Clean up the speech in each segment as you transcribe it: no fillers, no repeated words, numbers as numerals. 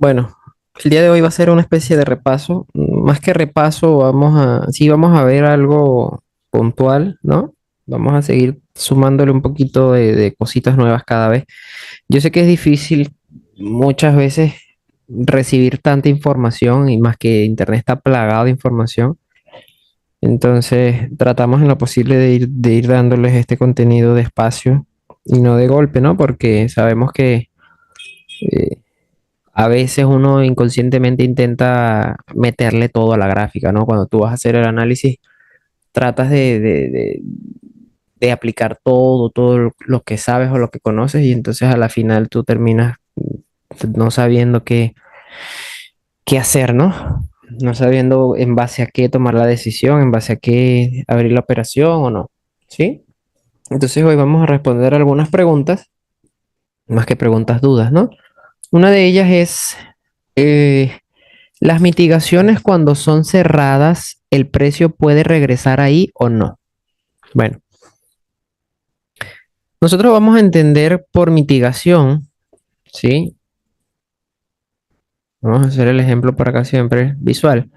Bueno, el día de hoy va a ser una especie de repaso. Más que repaso, sí, vamos a ver algo puntual, ¿no? Vamos a seguir sumándole un poquito de cositas nuevas cada vez. Yo sé que es difícil muchas veces recibir tanta información y más que Internet está plagado de información. Entonces, tratamos en lo posible de ir dándoles este contenido despacio y no de golpe, ¿no? Porque sabemos que eh, a veces uno inconscientemente intenta meterle todo a la gráfica, ¿no? Cuando tú vas a hacer el análisis, tratas de aplicar todo lo que sabes o lo que conoces y entonces a la final tú terminas no sabiendo qué hacer, ¿no? No sabiendo en base a qué tomar la decisión, en base a qué abrir la operación o no, ¿sí? Entonces hoy vamos a responder algunas preguntas, más que preguntas, dudas, ¿no? Una de ellas es, eh, las mitigaciones cuando son cerradas, ¿el precio puede regresar ahí o no? Bueno, nosotros vamos a entender por mitigación, ¿sí? Vamos a hacer el ejemplo por acá siempre visual.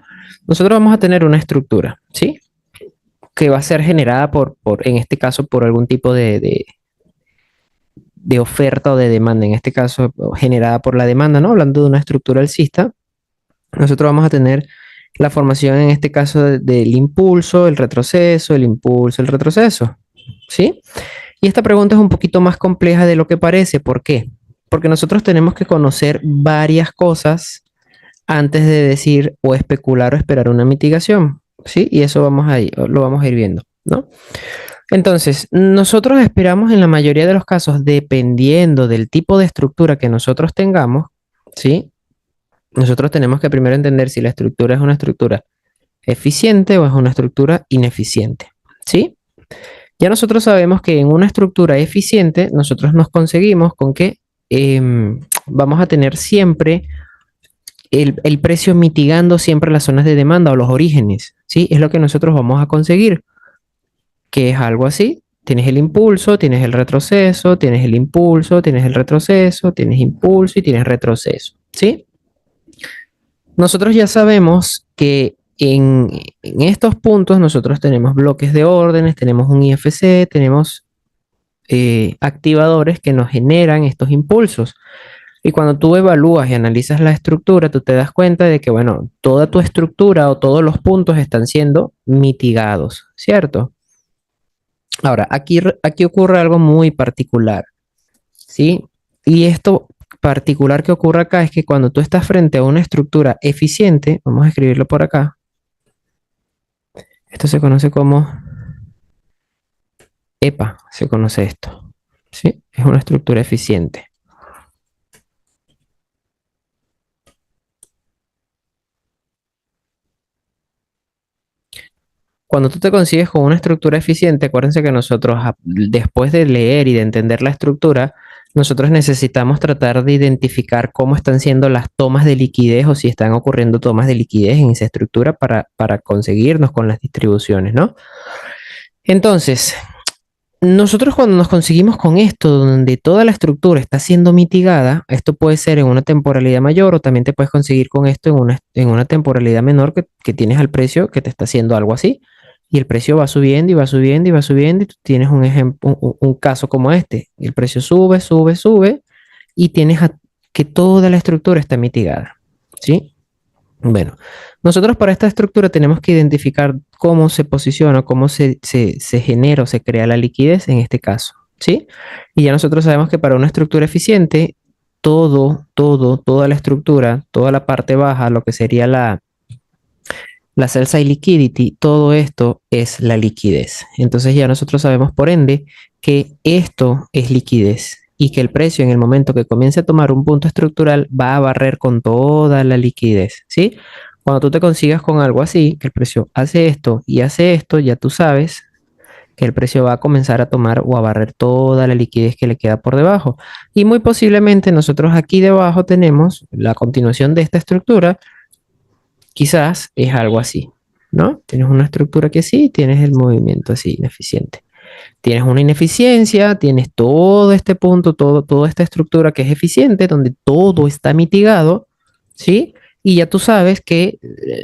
Nosotros vamos a tener una estructura, ¿sí? Que va a ser generada en este caso, por algún tipo de oferta o de demanda. En este caso, generada por la demanda, ¿no? Hablando de una estructura alcista, nosotros vamos a tener la formación, en este caso, del impulso, el retroceso, el impulso, el retroceso, ¿sí? Y esta pregunta es un poquito más compleja de lo que parece. ¿Por qué? Porque nosotros tenemos que conocer varias cosas antes de decir o especular o esperar una mitigación, ¿sí? Y eso lo vamos a ir viendo, ¿no? Entonces, nosotros esperamos en la mayoría de los casos, dependiendo del tipo de estructura que nosotros tengamos, ¿sí? Nosotros tenemos que primero entender si la estructura es una estructura eficiente o es una estructura ineficiente, ¿sí? Ya nosotros sabemos que en una estructura eficiente, nosotros nos conseguimos con que vamos a tener siempre el precio mitigando siempre las zonas de demanda o los orígenes, ¿sí? Es lo que nosotros vamos a conseguir, que es algo así. Tienes el impulso, tienes el retroceso, tienes el impulso, tienes el retroceso, tienes impulso y tienes retroceso, ¿sí? Nosotros ya sabemos que en estos puntos nosotros tenemos bloques de órdenes, tenemos un IFC, tenemos activadores que nos generan estos impulsos. Y cuando tú evalúas y analizas la estructura, tú te das cuenta de que, bueno, toda tu estructura o todos los puntos están siendo mitigados, ¿cierto? Ahora, aquí ocurre algo muy particular, ¿sí? Y esto particular que ocurre acá es que cuando tú estás frente a una estructura eficiente, vamos a escribirlo por acá, esto se conoce como EPA, se conoce esto, ¿sí? Es una estructura eficiente. Cuando tú te consigues con una estructura eficiente, acuérdense que nosotros, después de leer y de entender la estructura, nosotros necesitamos tratar de identificar cómo están siendo las tomas de liquidez o si están ocurriendo tomas de liquidez en esa estructura para conseguirnos con las distribuciones, ¿no? Entonces, nosotros cuando nos conseguimos con esto, donde toda la estructura está siendo mitigada, esto puede ser en una temporalidad mayor o también te puedes conseguir con esto en una temporalidad menor que tienes al precio que te está haciendo algo así. Y el precio va subiendo y va subiendo y va subiendo y tú tienes un ejemplo, un caso como este. El precio sube, sube, sube y que toda la estructura está mitigada. ¿Sí? Bueno, nosotros para esta estructura tenemos que identificar cómo se posiciona, cómo se genera o se crea la liquidez en este caso, ¿sí? Y ya nosotros sabemos que para una estructura eficiente, toda la estructura, toda la parte baja, lo que sería la sell side liquidity, todo esto es la liquidez. Entonces ya nosotros sabemos por ende que esto es liquidez y que el precio en el momento que comience a tomar un punto estructural va a barrer con toda la liquidez, ¿sí? Cuando tú te consigas con algo así, que el precio hace esto, ya tú sabes que el precio va a comenzar a tomar o a barrer toda la liquidez que le queda por debajo. Y muy posiblemente nosotros aquí debajo tenemos la continuación de esta estructura. Quizás es algo así, ¿no? Tienes una estructura que sí, tienes el movimiento así, ineficiente. Tienes una ineficiencia, tienes todo este punto, toda esta estructura que es eficiente, donde todo está mitigado, ¿sí? Y ya tú sabes que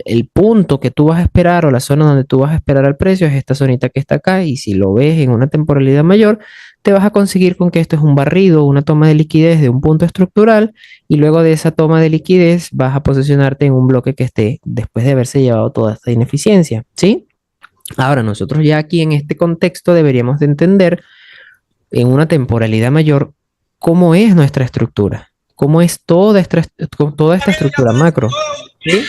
el punto que tú vas a esperar o la zona donde tú vas a esperar al precio es esta zonita que está acá y si lo ves en una temporalidad mayor, te vas a conseguir con que esto es un barrido, una toma de liquidez de un punto estructural y luego de esa toma de liquidez vas a posicionarte en un bloque que esté después de haberse llevado toda esta ineficiencia, ¿sí? Ahora, nosotros ya aquí en este contexto deberíamos de entender en una temporalidad mayor cómo es nuestra estructura, cómo es toda esta estructura macro. ¿Sí?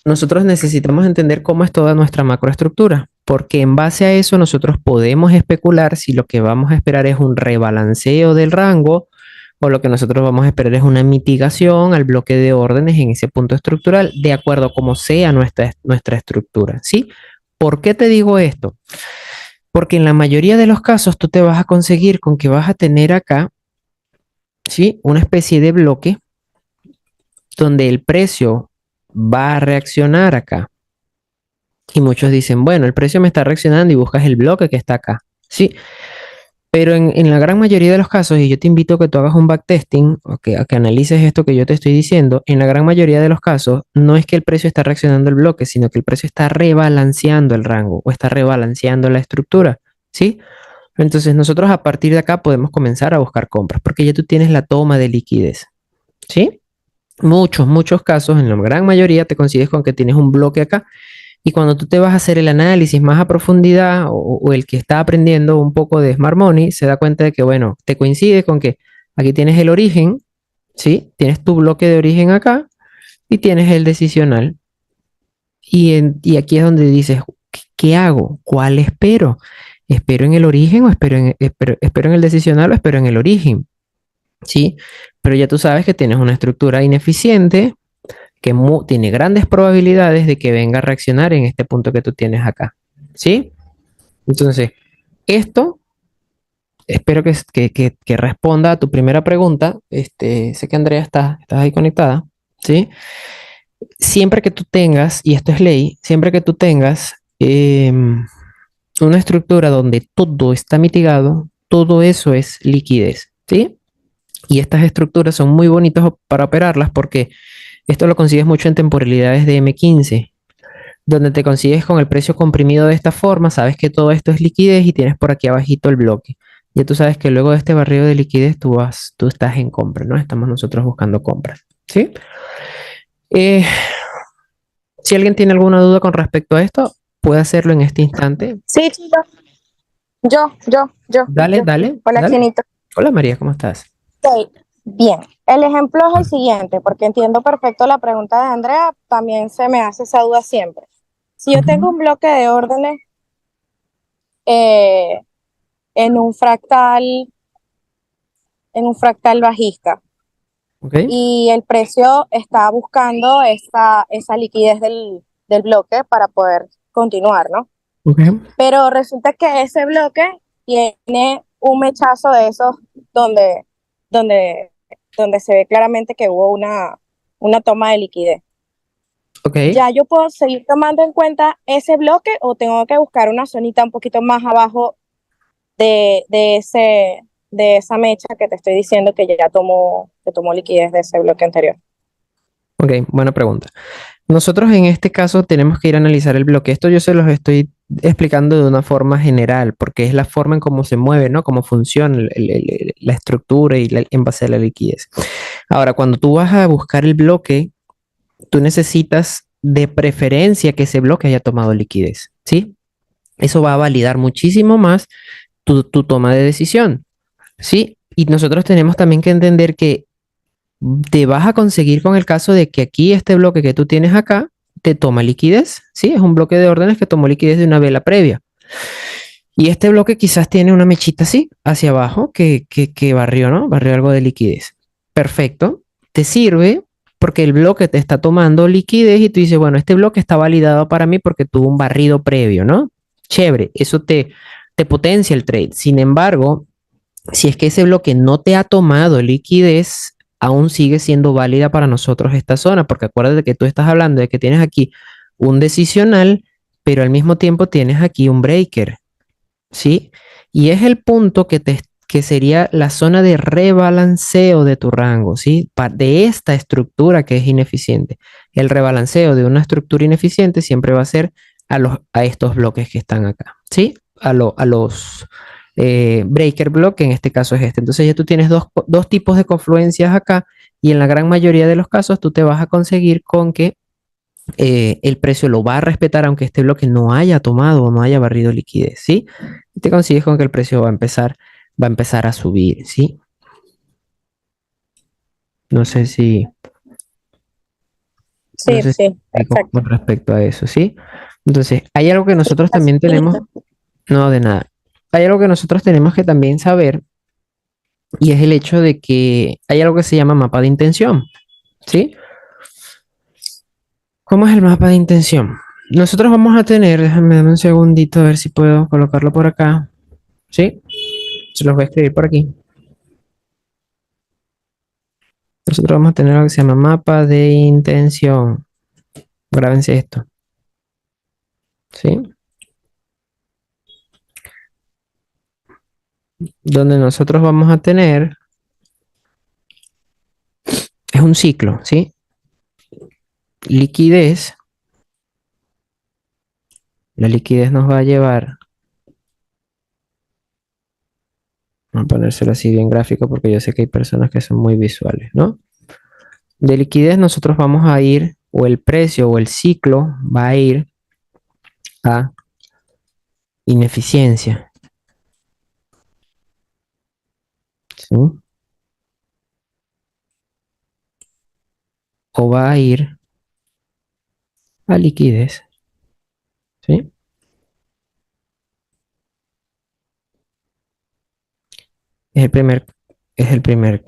Nosotros necesitamos entender cómo es toda nuestra macroestructura, porque en base a eso nosotros podemos especular si lo que vamos a esperar es un rebalanceo del rango o lo que nosotros vamos a esperar es una mitigación al bloque de órdenes en ese punto estructural, de acuerdo a cómo sea nuestra estructura, ¿sí? ¿Por qué te digo esto? Porque en la mayoría de los casos tú te vas a conseguir con que vas a tener acá, ¿sí? Una especie de bloque donde el precio va a reaccionar acá. Y muchos dicen, bueno, el precio me está reaccionando y buscas el bloque que está acá. Sí, pero en la gran mayoría de los casos, y yo te invito a que tú hagas un backtesting, o que, a que analices esto que yo te estoy diciendo, en la gran mayoría de los casos, no es que el precio está reaccionando al bloque, sino que el precio está rebalanceando el rango o está rebalanceando la estructura. ¿Sí? Entonces nosotros a partir de acá podemos comenzar a buscar compras, porque ya tú tienes la toma de liquidez. ¿Sí? Muchos casos, en la gran mayoría, te consigues con que tienes un bloque acá y cuando tú te vas a hacer el análisis más a profundidad o el que está aprendiendo un poco de Smart Money, se da cuenta de que, bueno, te coincide con que aquí tienes el origen, ¿sí? Tienes tu bloque de origen acá y tienes el decisional. Y aquí es donde dices, ¿qué hago? ¿Cuál espero? ¿Espero en el origen o espero en el decisional o espero en el origen? ¿Sí? Pero ya tú sabes que tienes una estructura ineficiente que tiene grandes probabilidades de que venga a reaccionar en este punto que tú tienes acá. ¿Sí? Entonces, esto espero que responda a tu primera pregunta. Sé que Andrea está ahí conectada. ¿Sí? Siempre que tú tengas, y esto es ley, siempre que tú tengas una estructura donde todo está mitigado, todo eso es liquidez. ¿Sí? Y estas estructuras son muy bonitas para operarlas porque esto lo consigues mucho en temporalidades de M15, donde te consigues con el precio comprimido de esta forma, sabes que todo esto es liquidez y tienes por aquí abajito el bloque. Ya tú sabes que luego de este barrido de liquidez tú estás en compra, ¿no? Estamos nosotros buscando compras, ¿sí? Eh, si alguien tiene alguna duda con respecto a esto, puede hacerlo en este instante. Sí, chicos. Yo. Dale, Hola, dale. Chinito. Hola María, ¿cómo estás? Ok, bien. El ejemplo es el siguiente, porque entiendo perfecto la pregunta de Andrea, también se me hace esa duda siempre. Si yo tengo Ujú. un bloque de órdenes eh, en un fractal bajista Ok, y el precio está buscando esa liquidez del bloque para poder continuar, ¿no? ok. Pero resulta que ese bloque tiene un mechazo de esos donde, donde, donde se ve claramente que hubo una toma de liquidez. Ok. ¿Ya yo puedo seguir tomando en cuenta ese bloque o tengo que buscar una zonita un poquito más abajo de esa mecha que te estoy diciendo que tomó liquidez de ese bloque anterior? Ok, buena pregunta. Nosotros en este caso tenemos que ir a analizar el bloque. Esto yo se los estoy explicando de una forma general, porque es la forma en cómo se mueve, ¿no? Cómo funciona la estructura y en base a la liquidez. Ahora, cuando tú vas a buscar el bloque, tú necesitas de preferencia que ese bloque haya tomado liquidez, ¿sí? Eso va a validar muchísimo más tu toma de decisión, ¿sí? Y nosotros tenemos también que entender que te vas a conseguir con el caso de que aquí este bloque que tú tienes acá te toma liquidez, ¿sí? Es un bloque de órdenes que tomó liquidez de una vela previa. Y este bloque quizás tiene una mechita así, hacia abajo, que barrió, ¿no? Barrió algo de liquidez. Perfecto. Te sirve porque el bloque te está tomando liquidez y tú dices, bueno, este bloque está validado para mí porque tuvo un barrido previo, ¿no? Chévere, eso te potencia el trade. Sin embargo, si es que ese bloque no te ha tomado liquidez, aún sigue siendo válida para nosotros esta zona, porque acuérdate que tú estás hablando de que tienes aquí un decisional, pero al mismo tiempo tienes aquí un breaker, ¿sí? Y es el punto que sería la zona de rebalanceo de tu rango, ¿sí? De esta estructura que es ineficiente. El rebalanceo de una estructura ineficiente siempre va a ser a estos bloques que están acá, ¿sí? A los breaker block, que en este caso es este. Entonces ya tú tienes dos tipos de confluencias acá y en la gran mayoría de los casos tú te vas a conseguir con que el precio lo va a respetar aunque este bloque no haya tomado o no haya barrido liquidez, ¿sí? Y te consigues con que el precio va a empezar a subir, ¿sí? No sé si, no Sí, sé si sí, me explico con perfecto. respecto a eso, ¿sí? Entonces, hay algo que nosotros también tenemos, Facilito. no de nada, hay algo que nosotros tenemos que también saber y es el hecho de que hay algo que se llama mapa de intención, ¿sí? ¿Cómo es el mapa de intención? Nosotros vamos a tener, déjame dar un segundito a ver si puedo colocarlo por acá, ¿sí? Se los voy a escribir por aquí. Nosotros vamos a tener algo que se llama mapa de intención. Grábense esto, ¿sí? Donde nosotros vamos a tener, es un ciclo, ¿sí? Liquidez. La liquidez nos va a llevar, vamos a ponérselo así bien gráfico porque yo sé que hay personas que son muy visuales, ¿no? De liquidez nosotros vamos a ir, o el precio o el ciclo va a ir a ineficiencia, ¿sí? O va a ir a liquidez, ¿sí? Es el primer, es el primer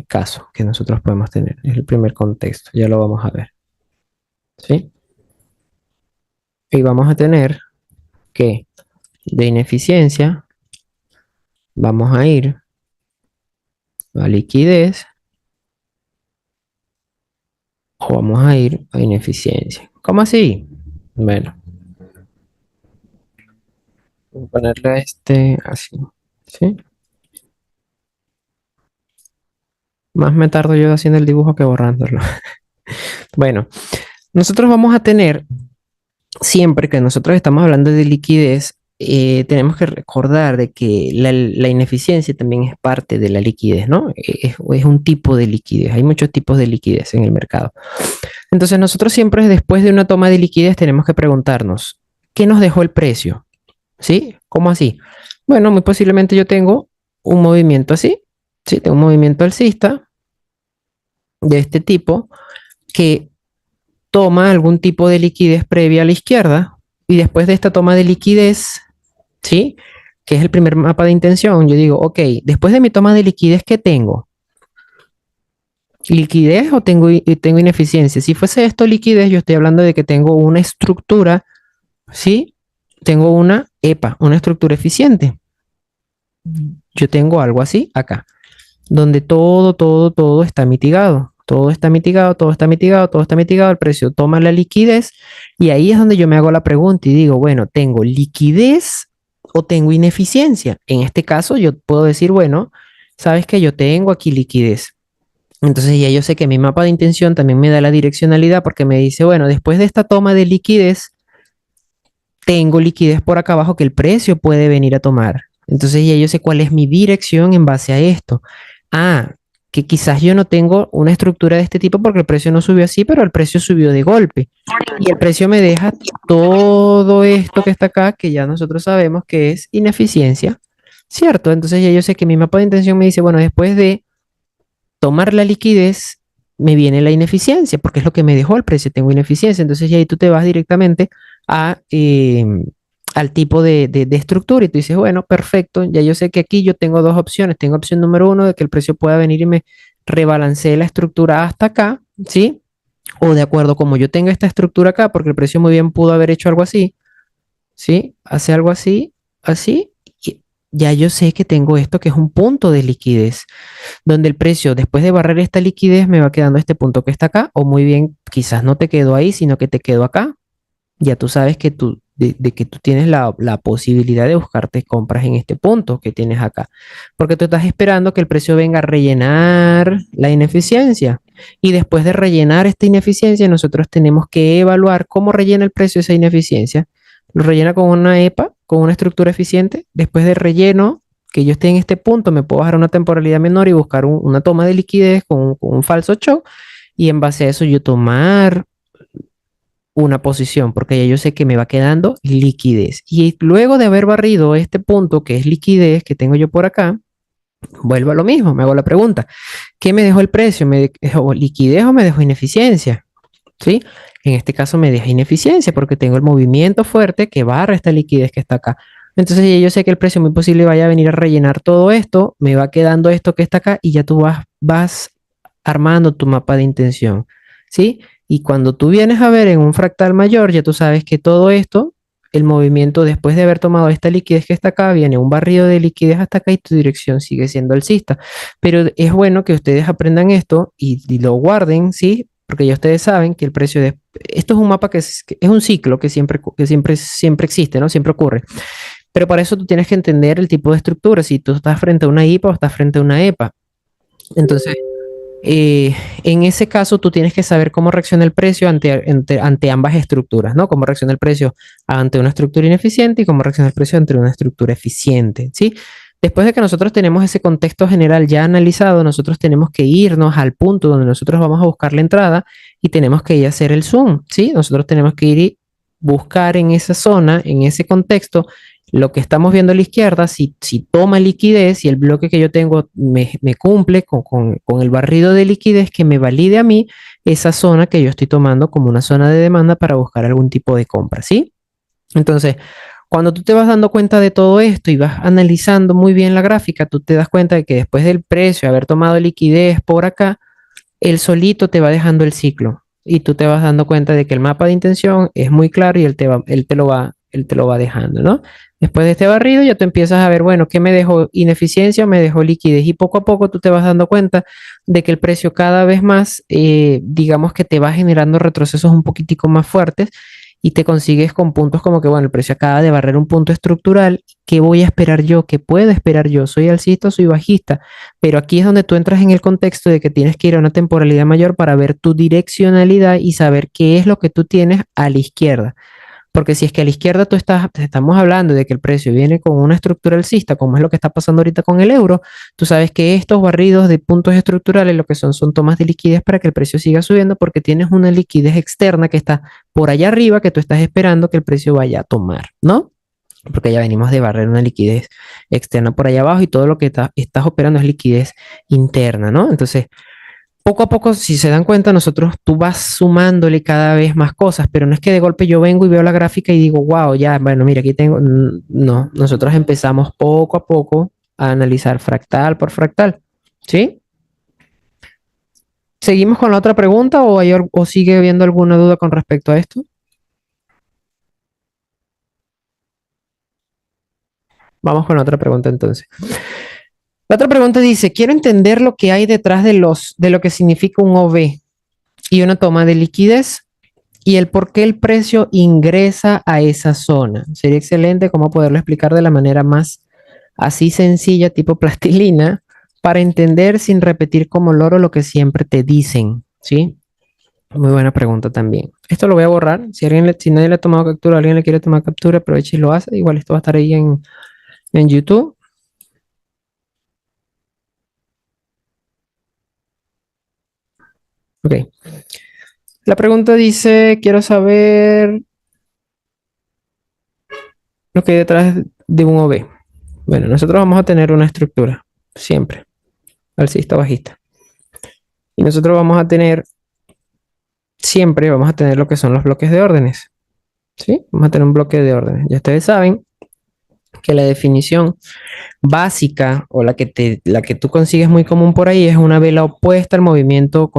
caso que nosotros podemos tener, es el primer contexto, ya lo vamos a ver, ¿sí? Y vamos a tener que de ineficiencia vamos a ir a liquidez o vamos a ir a ineficiencia. ¿Cómo así? Bueno, voy a ponerle este así, ¿sí? Más me tardo yo haciendo el dibujo que borrándolo. Bueno, nosotros vamos a tener, siempre que nosotros estamos hablando de liquidez, tenemos que recordar de que la ineficiencia también es parte de la liquidez, ¿no? Es un tipo de liquidez. Hay muchos tipos de liquidez en el mercado. Entonces nosotros siempre después de una toma de liquidez tenemos que preguntarnos, ¿qué nos dejó el precio? ¿Sí? ¿Cómo así? Bueno, muy posiblemente yo tengo un movimiento así, ¿sí? Tengo un movimiento alcista de este tipo que toma algún tipo de liquidez previa a la izquierda y después de esta toma de liquidez, ¿sí? Que es el primer mapa de intención, yo digo, ok, después de mi toma de liquidez, ¿qué tengo? ¿Liquidez o tengo ineficiencia? Si fuese esto liquidez, yo estoy hablando de que tengo una estructura, ¿sí? Tengo una EPA, una estructura eficiente. Yo tengo algo así acá, donde todo está mitigado. Todo está mitigado, todo está mitigado, todo está mitigado. El precio toma la liquidez y ahí es donde yo me hago la pregunta y digo, bueno, ¿tengo liquidez o tengo ineficiencia? En este caso yo puedo decir, bueno, sabes que yo tengo aquí liquidez. Entonces ya yo sé que mi mapa de intención también me da la direccionalidad porque me dice, bueno, después de esta toma de liquidez, tengo liquidez por acá abajo que el precio puede venir a tomar. Entonces ya yo sé cuál es mi dirección en base a esto. Ah, que quizás yo no tengo una estructura de este tipo porque el precio no subió así, pero el precio subió de golpe. Y el precio me deja todo esto que está acá, que ya nosotros sabemos que es ineficiencia, ¿cierto? Entonces ya yo sé que mi mapa de intención me dice, bueno, después de tomar la liquidez, me viene la ineficiencia, porque es lo que me dejó el precio, tengo ineficiencia. Entonces ya ahí tú te vas directamente a, al tipo de estructura y tú dices, bueno, perfecto, ya yo sé que aquí yo tengo dos opciones. Tengo opción número uno de que el precio pueda venir y me rebalancee la estructura hasta acá, ¿sí? O de acuerdo, como yo tengo esta estructura acá, porque el precio muy bien pudo haber hecho algo así, ¿sí? Hace algo así, así, y ya yo sé que tengo esto que es un punto de liquidez donde el precio, después de barrer esta liquidez, me va quedando este punto que está acá, o muy bien, quizás no te quedó ahí, sino que te quedó acá. Ya tú sabes que de que tú tienes la posibilidad de buscarte compras en este punto que tienes acá. Porque tú estás esperando que el precio venga a rellenar la ineficiencia. Y después de rellenar esta ineficiencia, nosotros tenemos que evaluar cómo rellena el precio esa ineficiencia. Lo rellena con una EPA, con una estructura eficiente. Después de relleno, que yo esté en este punto, me puedo bajar una temporalidad menor y buscar una toma de liquidez con un falso shock. Y en base a eso yo tomar una posición, porque ya yo sé que me va quedando liquidez. Y luego de haber barrido este punto que es liquidez que tengo yo por acá, vuelvo a lo mismo, me hago la pregunta, ¿qué me dejó el precio? ¿Me dejó liquidez o me dejó ineficiencia? ¿Sí? En este caso me deja ineficiencia porque tengo el movimiento fuerte que barra esta liquidez que está acá. Entonces ya yo sé que el precio muy posible vaya a venir a rellenar todo esto, me va quedando esto que está acá y ya tú vas armando tu mapa de intención, ¿sí? Y cuando tú vienes a ver en un fractal mayor, ya tú sabes que todo esto, el movimiento después de haber tomado esta liquidez que está acá, viene un barrido de liquidez hasta acá y tu dirección sigue siendo alcista. Pero es bueno que ustedes aprendan esto y lo guarden, ¿sí? Porque ya ustedes saben que el precio de... Esto es un mapa que es un ciclo que siempre existe, ¿no? Siempre ocurre. Pero para eso tú tienes que entender el tipo de estructura, si tú estás frente a una IPA o estás frente a una EPA. Entonces, en ese caso, tú tienes que saber cómo reacciona el precio ante ambas estructuras, ¿no? Cómo reacciona el precio ante una estructura ineficiente y cómo reacciona el precio ante una estructura eficiente, ¿sí? Después de que nosotros tenemos ese contexto general ya analizado, nosotros tenemos que irnos al punto donde nosotros vamos a buscar la entrada y tenemos que ir a hacer el zoom, ¿sí? Nosotros tenemos que ir y buscar en esa zona, en ese contexto, lo que estamos viendo a la izquierda, si toma liquidez y el bloque que yo tengo me cumple con el barrido de liquidez que me valide a mí esa zona que yo estoy tomando como una zona de demanda para buscar algún tipo de compra, ¿sí? Entonces, cuando tú te vas dando cuenta de todo esto y vas analizando muy bien la gráfica, tú te das cuenta de que después del precio, haber tomado liquidez por acá, él solito te va dejando el ciclo y tú te vas dando cuenta de que el mapa de intención es muy claro y él te lo va dejando, ¿no? Después de este barrido ya tú empiezas a ver, bueno, ¿qué me dejó ineficiencia o me dejó liquidez? Y poco a poco tú te vas dando cuenta de que el precio cada vez más, digamos que te va generando retrocesos un poquitico más fuertes y te consigues con puntos como que, bueno, el precio acaba de barrer un punto estructural. ¿Qué voy a esperar yo? ¿Qué puedo esperar yo? ¿Soy alcista o soy bajista? Pero aquí es donde tú entras en el contexto de que tienes que ir a una temporalidad mayor para ver tu direccionalidad y saber qué es lo que tú tienes a la izquierda. Porque si es que a la izquierda estamos hablando de que el precio viene con una estructura alcista, como es lo que está pasando ahorita con el euro, tú sabes que estos barridos de puntos estructurales lo que son tomas de liquidez para que el precio siga subiendo porque tienes una liquidez externa que está por allá arriba que tú estás esperando que el precio vaya a tomar, ¿no? Porque ya venimos de barrer una liquidez externa por allá abajo y todo lo que estás operando es liquidez interna, ¿no? Entonces, poco a poco, si se dan cuenta, tú vas sumándole cada vez más cosas, pero no es que de golpe yo vengo y veo la gráfica y digo, wow, ya, bueno, mira, aquí tengo. No, nosotros empezamos poco a poco a analizar fractal por fractal, ¿sí? ¿Seguimos con la otra pregunta o sigue habiendo alguna duda con respecto a esto? Vamos con la otra pregunta entonces. La otra pregunta dice, quiero entender lo que hay detrás de lo que significa un OV y una toma de liquidez y el por qué el precio ingresa a esa zona. Sería excelente cómo poderlo explicar de la manera más así sencilla, tipo plastilina, para entender sin repetir como loro lo que siempre te dicen, ¿sí? Muy buena pregunta también. Esto lo voy a borrar. Si nadie le ha tomado captura, alguien le quiere tomar captura, aproveche y lo hace. Igual esto va a estar ahí en YouTube. Ok. La pregunta dice, quiero saber lo que hay detrás de un OV. Bueno, nosotros vamos a tener una estructura, siempre, alcista, bajista. Y nosotros siempre vamos a tener lo que son los bloques de órdenes. ¿Sí? Vamos a tener un bloque de órdenes. Ya ustedes saben que la definición básica o la que tú consigues muy común por ahí es una vela opuesta al movimiento,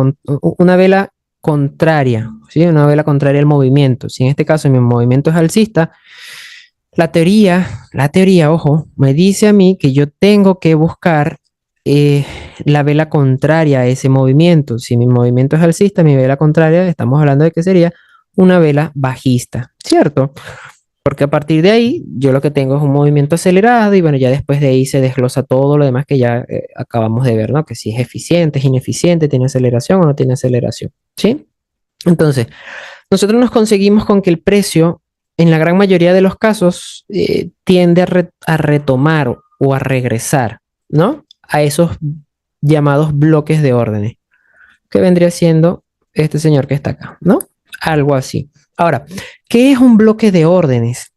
una vela contraria, ¿sí? Una vela contraria al movimiento. Si en este caso mi movimiento es alcista, la teoría, ojo, me dice a mí que yo tengo que buscar la vela contraria a ese movimiento. Si mi movimiento es alcista, mi vela contraria, estamos hablando de que sería una vela bajista, ¿cierto? Porque a partir de ahí, yo lo que tengo es un movimiento acelerado y bueno, ya después de ahí se desglosa todo lo demás que ya acabamos de ver, ¿no? Que si es eficiente, es ineficiente, tiene aceleración o no tiene aceleración, ¿sí? Entonces, nosotros nos conseguimos con que el precio, en la gran mayoría de los casos, tiende a retomar o a regresar, ¿no? A esos llamados bloques de órdenes, que vendría siendo este señor que está acá, ¿no? Algo así. Ahora, ¿qué es un bloque de órdenes?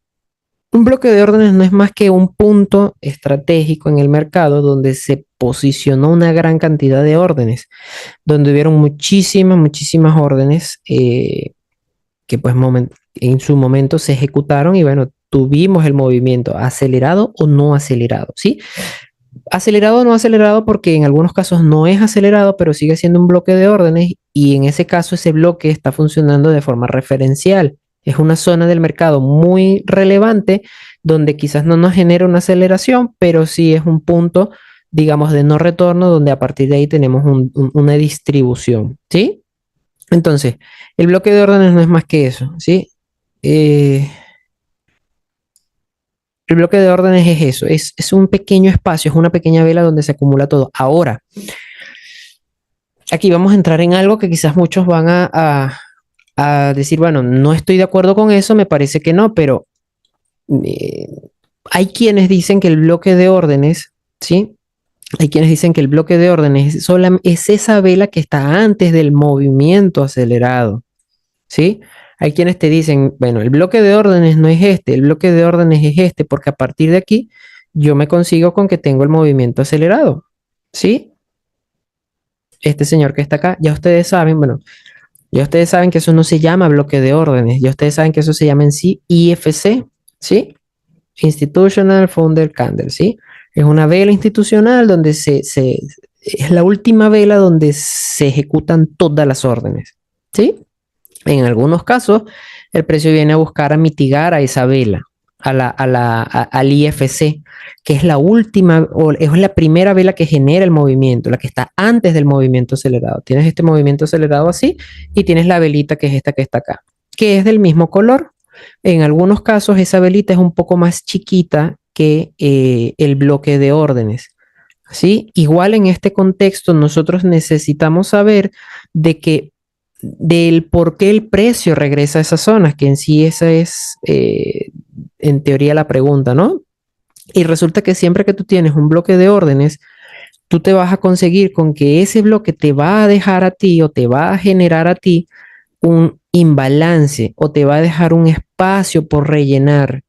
Un bloque de órdenes no es más que un punto estratégico en el mercado donde se posicionó una gran cantidad de órdenes, donde hubieron muchísimas órdenes que pues en su momento se ejecutaron y bueno, tuvimos el movimiento acelerado o no acelerado, ¿sí? Acelerado o no acelerado porque en algunos casos no es acelerado, pero sigue siendo un bloque de órdenes y en ese caso ese bloque está funcionando de forma referencial. Es una zona del mercado muy relevante donde quizás no nos genera una aceleración, pero sí es un punto, digamos, de no retorno donde a partir de ahí tenemos una distribución, ¿sí? Entonces, el bloque de órdenes no es más que eso, ¿sí? Eh, el bloque de órdenes es eso, es un pequeño espacio, es una pequeña vela donde se acumula todo. Ahora, aquí vamos a entrar en algo que quizás muchos van a decir, bueno, no estoy de acuerdo con eso, me parece que no, pero eh, hay quienes dicen que el bloque de órdenes, ¿sí? Hay quienes dicen que el bloque de órdenes es esa vela que está antes del movimiento acelerado. ¿Sí? Hay quienes te dicen, bueno, el bloque de órdenes no es este, el bloque de órdenes es este, porque a partir de aquí yo me consigo con que tengo el movimiento acelerado, ¿sí? Este señor que está acá, ya ustedes saben, bueno, ya ustedes saben que eso no se llama bloque de órdenes, ya ustedes saben que eso se llama en sí IFC, ¿sí? Institutional Founder Candle, ¿sí? Es una vela institucional donde es la última vela donde se ejecutan todas las órdenes, ¿sí? En algunos casos, el precio viene a buscar a mitigar a esa vela, al IFC, que es la última o es la primera vela que genera el movimiento, la que está antes del movimiento acelerado. Tienes este movimiento acelerado así y tienes la velita que es esta que está acá, que es del mismo color. En algunos casos, esa velita es un poco más chiquita que el bloque de órdenes. ¿Sí? Igual en este contexto, nosotros necesitamos saber de que del por qué el precio regresa a esas zonas, que en sí esa es en teoría la pregunta, ¿no? Y resulta que siempre que tú tienes un bloque de órdenes, tú te vas a conseguir con que ese bloque te va a dejar a ti o te va a generar a ti un imbalance o te va a dejar un espacio por rellenar.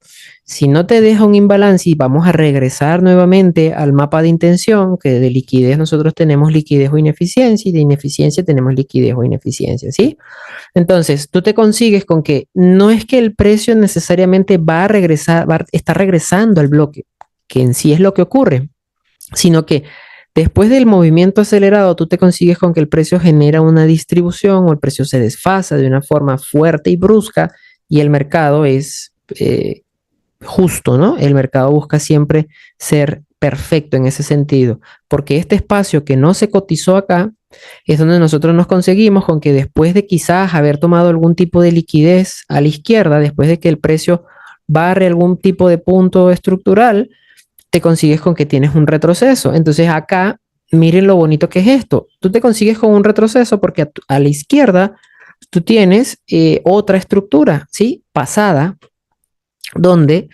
Si no te deja un imbalance y vamos a regresar nuevamente al mapa de intención, que de liquidez nosotros tenemos liquidez o ineficiencia y de ineficiencia tenemos liquidez o ineficiencia, ¿sí? Entonces, tú te consigues con que no es que el precio necesariamente va a regresar, está regresando al bloque, que en sí es lo que ocurre, sino que después del movimiento acelerado, tú te consigues con que el precio genera una distribución o el precio se desfasa de una forma fuerte y brusca y el mercado es justo, ¿no? El mercado busca siempre ser perfecto en ese sentido, porque este espacio que no se cotizó acá es donde nosotros nos conseguimos con que después de quizás haber tomado algún tipo de liquidez a la izquierda, después de que el precio barre algún tipo de punto estructural, te consigues con que tienes un retroceso. Entonces acá, miren lo bonito que es esto. Tú te consigues con un retroceso porque a la izquierda tú tienes otra estructura, ¿sí? Pasada, donde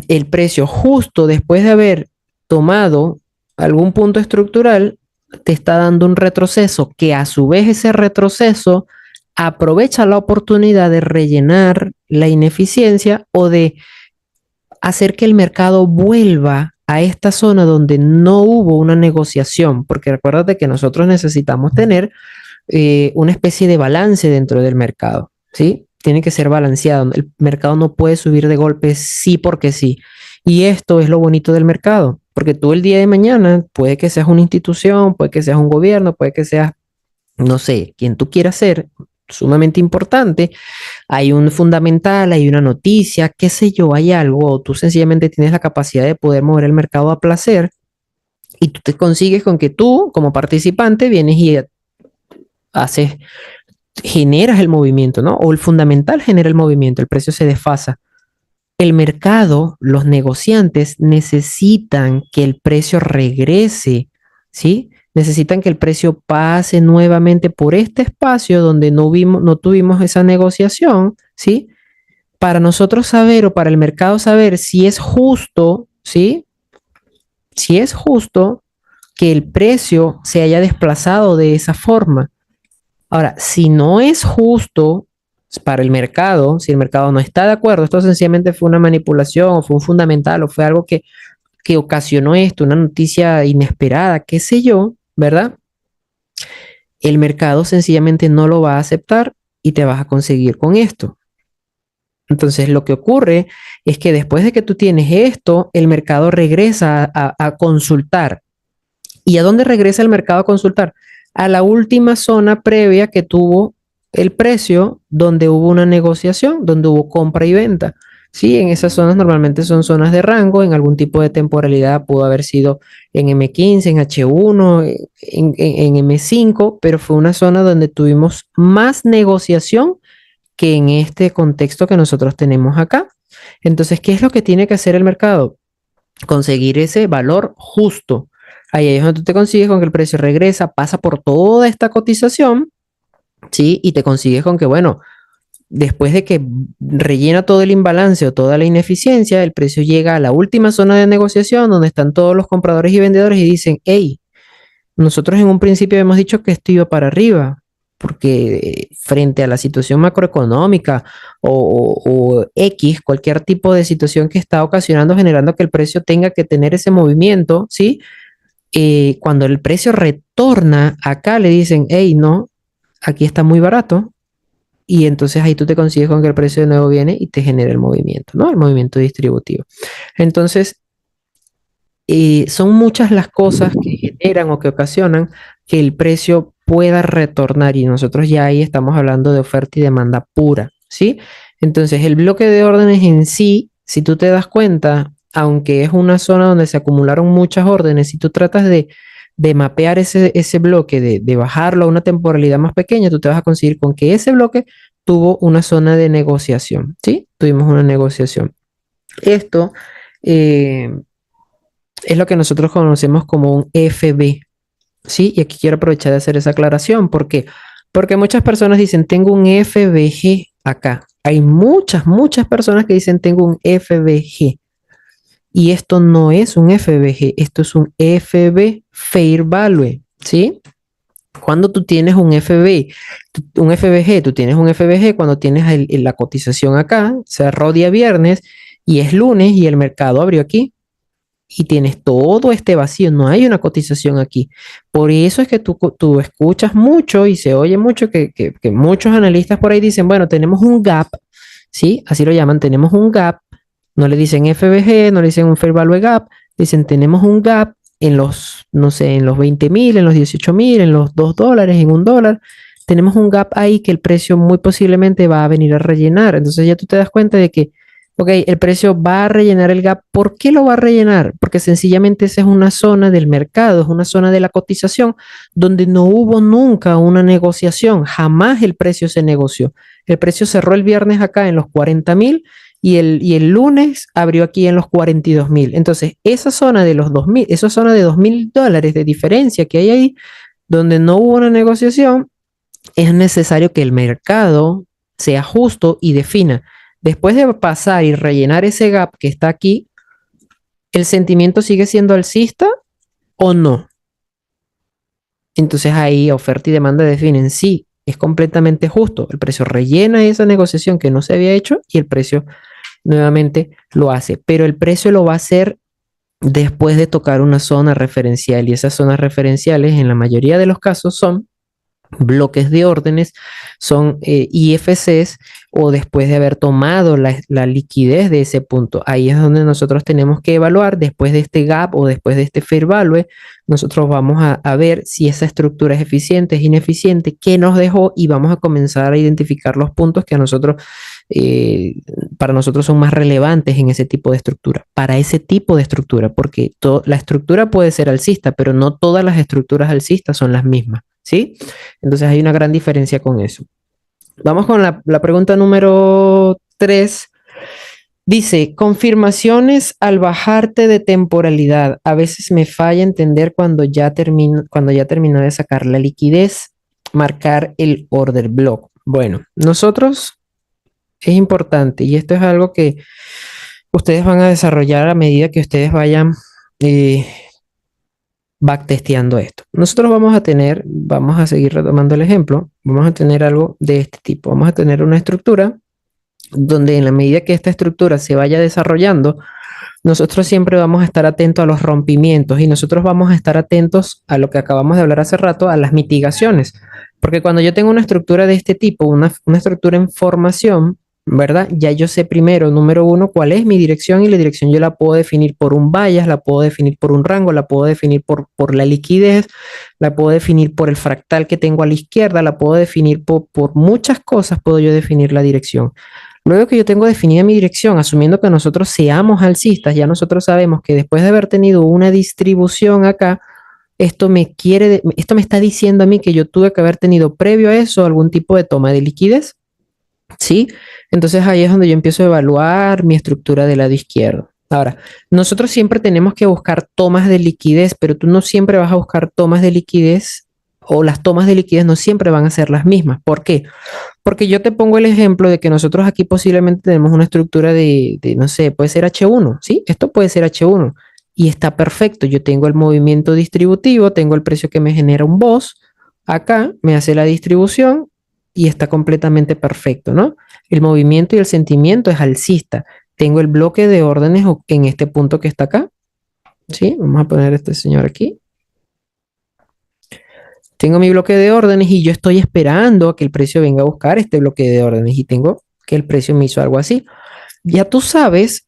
el precio justo después de haber tomado algún punto estructural te está dando un retroceso que a su vez ese retroceso aprovecha la oportunidad de rellenar la ineficiencia o de hacer que el mercado vuelva a esta zona donde no hubo una negociación, porque recuérdate que nosotros necesitamos tener una especie de balance dentro del mercado, ¿sí? Tiene que ser balanceado. El mercado no puede subir de golpe sí porque sí. Y esto es lo bonito del mercado, porque tú el día de mañana puede que seas una institución, puede que seas un gobierno, puede que seas, no sé, quien tú quieras ser, sumamente importante, hay un fundamental, hay una noticia, qué sé yo, hay algo, o tú sencillamente tienes la capacidad de poder mover el mercado a placer y tú te consigues con que tú, como participante, vienes y haces, generas el movimiento, ¿no? O el fundamental genera el movimiento, el precio se desfasa. el mercado, los negociantes necesitan que el precio regrese, ¿sí? Necesitan que el precio pase nuevamente por este espacio donde no tuvimos esa negociación, ¿sí? Para nosotros saber o para el mercado saber si es justo, ¿sí? Si es justo que el precio se haya desplazado de esa forma. Ahora, si no es justo para el mercado, si el mercado no está de acuerdo, esto sencillamente fue una manipulación o fue un fundamental o fue algo que ocasionó esto, una noticia inesperada, qué sé yo, ¿verdad? El mercado sencillamente no lo va a aceptar y te vas a conseguir con esto. Entonces, lo que ocurre es que después de que tú tienes esto, el mercado regresa a consultar. ¿Y a dónde regresa el mercado a consultar? A la última zona previa que tuvo el precio, donde hubo una negociación, donde hubo compra y venta. Sí, en esas zonas normalmente son zonas de rango, en algún tipo de temporalidad pudo haber sido en M15, en H1, en M5, pero fue una zona donde tuvimos más negociación que en este contexto que nosotros tenemos acá. Entonces, ¿qué es lo que tiene que hacer el mercado? Conseguir ese valor justo. Ahí es donde tú te consigues con que el precio regresa, pasa por toda esta cotización, ¿sí? Y te consigues con que, bueno, después de que rellena todo el imbalance o toda la ineficiencia, el precio llega a la última zona de negociación donde están todos los compradores y vendedores y dicen, hey, nosotros en un principio hemos dicho que esto iba para arriba, porque frente a la situación macroeconómica o X, cualquier tipo de situación que está ocasionando, generando que el precio tenga que tener ese movimiento, ¿sí? Cuando el precio retorna acá, le dicen, hey, no, aquí está muy barato. Y entonces ahí tú te consigues con que el precio de nuevo viene y te genera el movimiento, ¿no? El movimiento distributivo. Entonces, son muchas las cosas que generan o que ocasionan que el precio pueda retornar y nosotros ya ahí estamos hablando de oferta y demanda pura, ¿sí? Entonces, el bloque de órdenes en sí, si tú te das cuenta, aunque es una zona donde se acumularon muchas órdenes, si tú tratas de mapear ese bloque, de bajarlo a una temporalidad más pequeña, tú te vas a conseguir con que ese bloque tuvo una zona de negociación, ¿sí? Tuvimos una negociación. Esto... eh, es lo que nosotros conocemos como un FB, ¿sí? Y aquí quiero aprovechar de hacer esa aclaración. ¿Por qué? Porque muchas personas dicen, tengo un FBG acá. Hay muchas personas que dicen, tengo un FBG. Y esto no es un FBG, esto es un FB, Fair Value, ¿sí? Cuando tú tienes un un FBG, tú tienes un FBG cuando tienes la cotización acá, cerró día viernes y es lunes y el mercado abrió aquí y tienes todo este vacío, no hay una cotización aquí. Por eso es que tú escuchas mucho y se oye mucho que muchos analistas por ahí dicen, bueno, tenemos un gap, ¿sí? Así lo llaman, tenemos un gap, no le dicen FBG, no le dicen un Fair Value Gap, dicen tenemos un gap en los, no sé, en los 20.000, en los 18.000, en los $2, en $1. Tenemos un gap ahí que el precio muy posiblemente va a venir a rellenar. Entonces ya tú te das cuenta de que ok, el precio va a rellenar el gap. ¿Por qué lo va a rellenar? Porque sencillamente esa es una zona del mercado, es una zona de la cotización donde no hubo nunca una negociación, jamás el precio se negoció. El precio cerró el viernes acá en los 40.000 y el lunes abrió aquí en los 42.000. Entonces, esa zona de los 2.000, esa zona de $2.000 de diferencia que hay ahí, donde no hubo una negociación, es necesario que el mercado sea justo y defina. Después de pasar y rellenar ese gap que está aquí, ¿el sentimiento sigue siendo alcista o no? Entonces ahí oferta y demanda definen sí, es completamente justo. El precio rellena esa negociación que no se había hecho y el precio nuevamente lo hace. Pero el precio lo va a hacer después de tocar una zona referencial y esas zonas referenciales en la mayoría de los casos son bloques de órdenes, son IFCs o después de haber tomado la liquidez de ese punto. Ahí es donde nosotros tenemos que evaluar después de este gap o después de este fair value, nosotros vamos a ver si esa estructura es eficiente, es ineficiente, qué nos dejó y vamos a comenzar a identificar los puntos que a nosotros, eh, para nosotros son más relevantes en ese tipo de estructura, para ese tipo de estructura, porque la estructura puede ser alcista, pero no todas las estructuras alcistas son las mismas, ¿sí? Entonces hay una gran diferencia con eso. Vamos con la pregunta número 3. Dice, confirmaciones al bajarte de temporalidad. A veces me falla entender cuando ya terminó de sacar la liquidez, marcar el order block. Bueno, nosotros es importante y esto es algo que ustedes van a desarrollar a medida que ustedes vayan eh, backtesteando esto. Nosotros vamos a seguir retomando el ejemplo, vamos a tener algo de este tipo. Vamos a tener una estructura donde en la medida que esta estructura se vaya desarrollando, nosotros siempre vamos a estar atentos a los rompimientos y nosotros vamos a estar atentos a lo que acabamos de hablar hace rato, a las mitigaciones. Porque cuando yo tengo una estructura de este tipo, una estructura en formación, ¿verdad? Ya yo sé primero, número uno, cuál es mi dirección y la dirección yo la puedo definir por un bias, la puedo definir por un rango, la puedo definir por la liquidez, la puedo definir por el fractal que tengo a la izquierda, la puedo definir por muchas cosas, puedo yo definir la dirección. Luego que yo tengo definida mi dirección, asumiendo que nosotros seamos alcistas, ya nosotros sabemos que después de haber tenido una distribución acá, esto me está diciendo a mí que yo tuve que haber tenido previo a eso algún tipo de toma de liquidez, ¿sí? Entonces ahí es donde yo empiezo a evaluar mi estructura del lado izquierdo. Ahora, nosotros siempre tenemos que buscar tomas de liquidez, pero tú no siempre vas a buscar tomas de liquidez o las tomas de liquidez no siempre van a ser las mismas. ¿Por qué? Porque yo te pongo el ejemplo de que nosotros aquí posiblemente tenemos una estructura no sé, puede ser H1, ¿sí? Esto puede ser H1 y está perfecto. Yo tengo el movimiento distributivo, tengo el precio que me genera un BOS, acá me hace la distribución y está completamente perfecto, ¿no? El movimiento y el sentimiento es alcista. Tengo el bloque de órdenes en este punto que está acá, ¿sí? Vamos a poner a este señor aquí. Tengo mi bloque de órdenes y yo estoy esperando a que el precio venga a buscar este bloque de órdenes y tengo que el precio me hizo algo así. Ya tú sabes,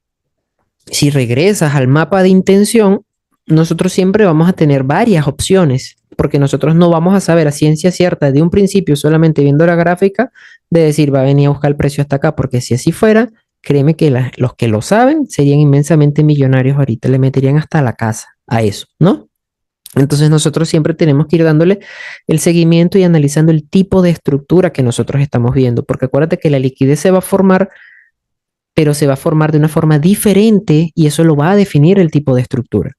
si regresas al mapa de intención, nosotros siempre vamos a tener varias opciones, porque nosotros no vamos a saber a ciencia cierta de un principio solamente viendo la gráfica de decir va a venir a buscar el precio hasta acá, porque si así fuera, créeme que los que lo saben serían inmensamente millonarios ahorita, le meterían hasta la casa a eso, ¿no? Entonces nosotros siempre tenemos que ir dándole el seguimiento y analizando el tipo de estructura que nosotros estamos viendo, porque acuérdate que la liquidez se va a formar, pero se va a formar de una forma diferente y eso lo va a definir el tipo de estructura.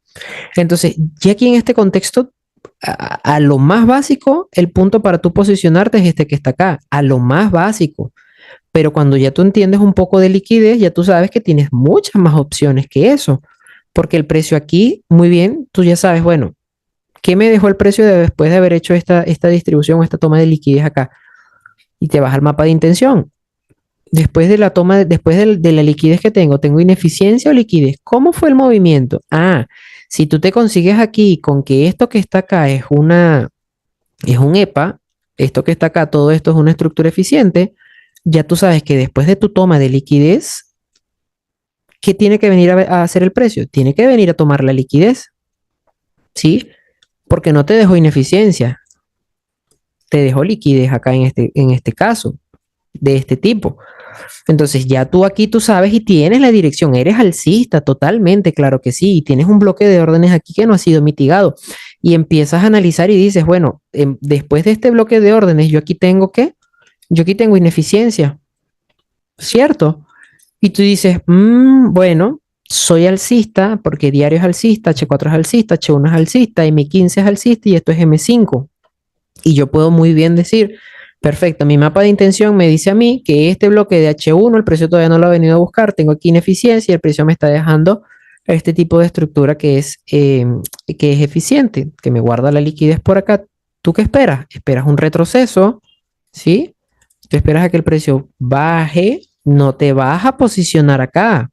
Entonces, ya aquí en este contexto, a lo más básico, el punto para tú posicionarte es este que está acá, a lo más básico. Pero cuando ya tú entiendes un poco de liquidez, ya tú sabes que tienes muchas más opciones que eso, porque el precio aquí, muy bien, tú ya sabes, bueno, ¿qué me dejó el precio después de haber hecho esta distribución o esta toma de liquidez acá? Y te vas al mapa de intención. Después de la toma, de la liquidez que tengo ineficiencia o liquidez. ¿Cómo fue el movimiento? Ah, si tú te consigues aquí con que esto que está acá es un EPA, esto que está acá, todo esto es una estructura eficiente, ya tú sabes que después de tu toma de liquidez, ¿qué tiene que venir a hacer el precio? Tiene que venir a tomar la liquidez, ¿sí? Porque no te dejó ineficiencia, te dejó liquidez acá en este caso, de este tipo. Entonces ya tú aquí tú sabes y tienes la dirección, eres alcista totalmente, claro que sí, y tienes un bloque de órdenes aquí que no ha sido mitigado. Y empiezas a analizar y dices, bueno, después de este bloque de órdenes, yo aquí tengo ¿qué? Yo aquí tengo ineficiencia, ¿cierto? Y tú dices, bueno, soy alcista porque diario es alcista, H4 es alcista, H1 es alcista, M15 es alcista y esto es M5. Y yo puedo muy bien decir, perfecto, mi mapa de intención me dice a mí que este bloque de H1, el precio todavía no lo ha venido a buscar, tengo aquí ineficiencia y el precio me está dejando este tipo de estructura que es eficiente, que me guarda la liquidez por acá. ¿Tú qué esperas? Esperas un retroceso, ¿sí? Tú esperas a que el precio baje, no te vas a posicionar acá,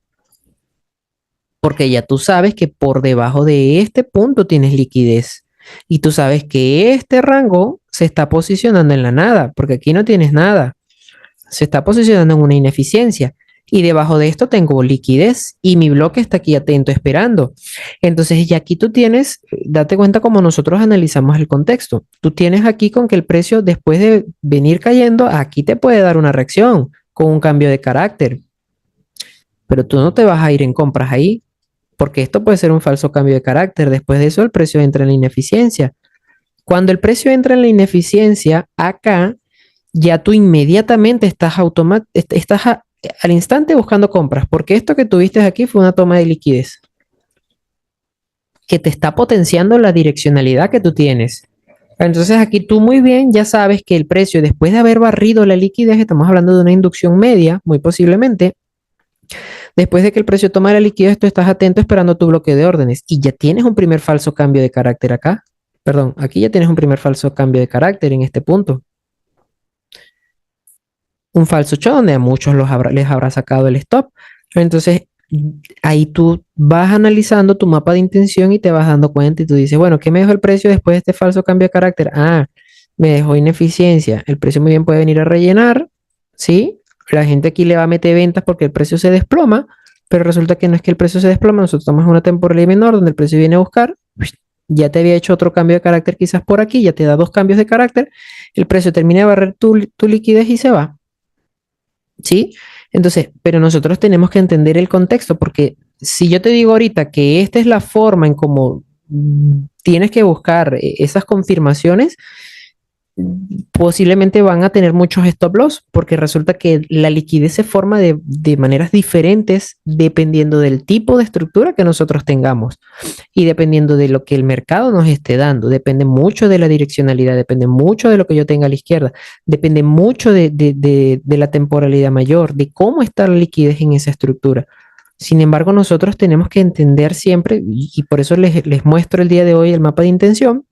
porque ya tú sabes que por debajo de este punto tienes liquidez. Y tú sabes que este rango se está posicionando en la nada, porque aquí no tienes nada. Se está posicionando en una ineficiencia. Y debajo de esto tengo liquidez y mi bloque está aquí atento esperando. Entonces ya aquí tú tienes, date cuenta cómo nosotros analizamos el contexto. Tú tienes aquí con que el precio después de venir cayendo, aquí te puede dar una reacción con un cambio de carácter. Pero tú no te vas a ir en compras ahí, porque esto puede ser un falso cambio de carácter. Después de eso, el precio entra en la ineficiencia. Cuando el precio entra en la ineficiencia, acá ya tú inmediatamente estás al instante buscando compras, porque esto que tuviste aquí fue una toma de liquidez que te está potenciando la direccionalidad que tú tienes. Entonces aquí tú muy bien ya sabes que el precio, después de haber barrido la liquidez, estamos hablando de una inducción media, muy posiblemente, después de que el precio toma la liquidez, tú estás atento esperando tu bloque de órdenes y ya tienes un primer falso cambio de carácter acá. Perdón, aquí ya tienes un primer falso cambio de carácter en este punto. Un falso short donde a muchos les habrá sacado el stop. Entonces, ahí tú vas analizando tu mapa de intención y te vas dando cuenta y tú dices, bueno, ¿qué me dejó el precio después de este falso cambio de carácter? Ah, me dejó ineficiencia. El precio muy bien puede venir a rellenar, ¿sí? La gente aquí le va a meter ventas porque el precio se desploma, pero resulta que no es que el precio se desploma, nosotros estamos en una temporalidad menor donde el precio viene a buscar, ya te había hecho otro cambio de carácter quizás por aquí, ya te da dos cambios de carácter, el precio termina de barrer tu liquidez y se va. ¿Sí? Entonces, pero nosotros tenemos que entender el contexto, porque si yo te digo ahorita que esta es la forma en cómo tienes que buscar esas confirmaciones, posiblemente van a tener muchos stop loss, porque resulta que la liquidez se forma de maneras diferentes dependiendo del tipo de estructura que nosotros tengamos y dependiendo de lo que el mercado nos esté dando. Depende mucho de la direccionalidad, depende mucho de lo que yo tenga a la izquierda, depende mucho de la temporalidad mayor, de cómo está la liquidez en esa estructura. Sin embargo, nosotros tenemos que entender siempre, y por eso les muestro el día de hoy el mapa de intención,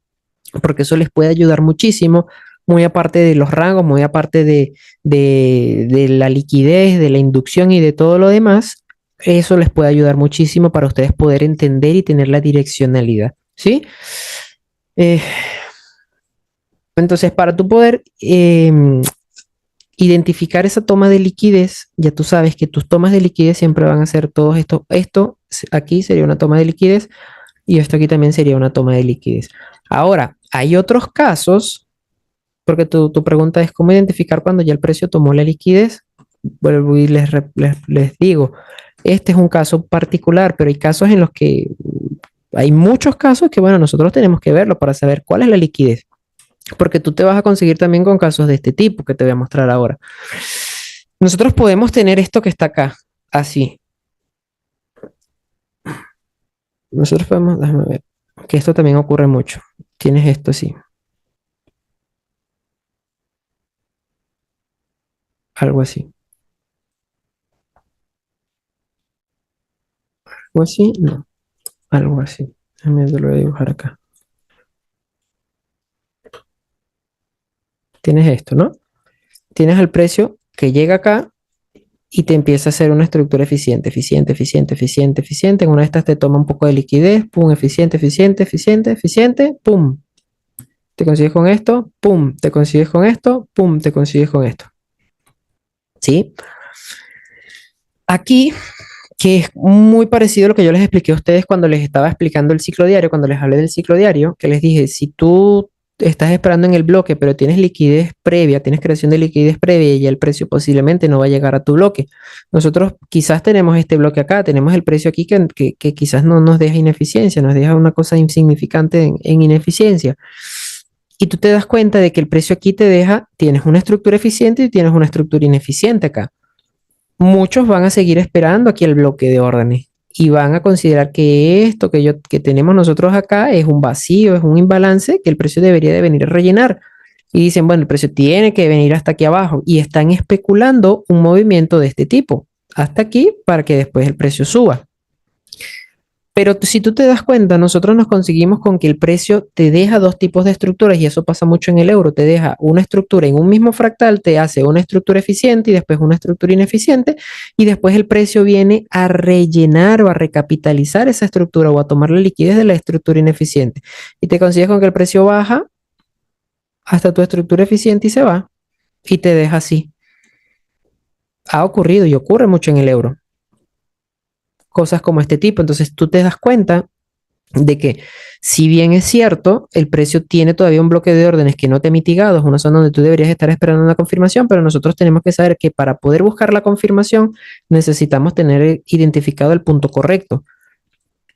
porque eso les puede ayudar muchísimo, muy aparte de los rangos, muy aparte de la liquidez, de la inducción y de todo lo demás, eso les puede ayudar muchísimo para ustedes poder entender y tener la direccionalidad, ¿sí? Eh, entonces, para tú poder identificar esa toma de liquidez, ya tú sabes que tus tomas de liquidez siempre van a ser todos esto. Esto aquí sería una toma de liquidez y esto aquí también sería una toma de liquidez. Ahora, hay otros casos, porque tu pregunta es cómo identificar cuando ya el precio tomó la liquidez. Vuelvo y les digo, este es un caso particular, pero hay casos en los que hay muchos casos que, bueno, nosotros tenemos que verlo para saber cuál es la liquidez. Porque tú te vas a conseguir también con casos de este tipo que te voy a mostrar ahora. Nosotros podemos tener esto que está acá, así. Nosotros podemos, déjame ver, que esto también ocurre mucho. Tienes esto así. Algo así. Algo así, no. Algo así. Déjame te lo voy a dibujar acá. Tienes esto, ¿no? Tienes el precio que llega acá y te empieza a hacer una estructura eficiente, eficiente, eficiente, eficiente, eficiente. En una de estas te toma un poco de liquidez, pum, eficiente, eficiente, eficiente, eficiente, pum. Te consigues con esto, pum, te consigues con esto, pum, te consigues con esto. ¿Sí? Aquí, que es muy parecido a lo que yo les expliqué a ustedes cuando les estaba explicando el ciclo diario, cuando les hablé del ciclo diario, que les dije, si tú estás esperando en el bloque, pero tienes liquidez previa, tienes creación de liquidez previa y ya el precio posiblemente no va a llegar a tu bloque. Nosotros quizás tenemos este bloque acá, tenemos el precio aquí que quizás no nos deja ineficiencia, nos deja una cosa insignificante en ineficiencia. Y tú te das cuenta de que el precio aquí te deja, tienes una estructura eficiente y tienes una estructura ineficiente acá. Muchos van a seguir esperando aquí el bloque de órdenes y van a considerar que esto que tenemos nosotros acá es un vacío, es un imbalance que el precio debería de venir a rellenar. Y dicen, bueno, el precio tiene que venir hasta aquí abajo y están especulando un movimiento de este tipo hasta aquí para que después el precio suba. Pero si tú te das cuenta, nosotros nos conseguimos con que el precio te deja dos tipos de estructuras y eso pasa mucho en el euro. Te deja una estructura en un mismo fractal, te hace una estructura eficiente y después una estructura ineficiente y después el precio viene a rellenar o a recapitalizar esa estructura o a tomar la liquidez de la estructura ineficiente. Y te consigues con que el precio baja hasta tu estructura eficiente y se va y te deja así. Ha ocurrido y ocurre mucho en el euro. Cosas como este tipo. Entonces tú te das cuenta de que si bien es cierto, el precio tiene todavía un bloque de órdenes que no te ha mitigado, es una zona donde tú deberías estar esperando una confirmación, pero nosotros tenemos que saber que para poder buscar la confirmación necesitamos tener identificado el punto correcto.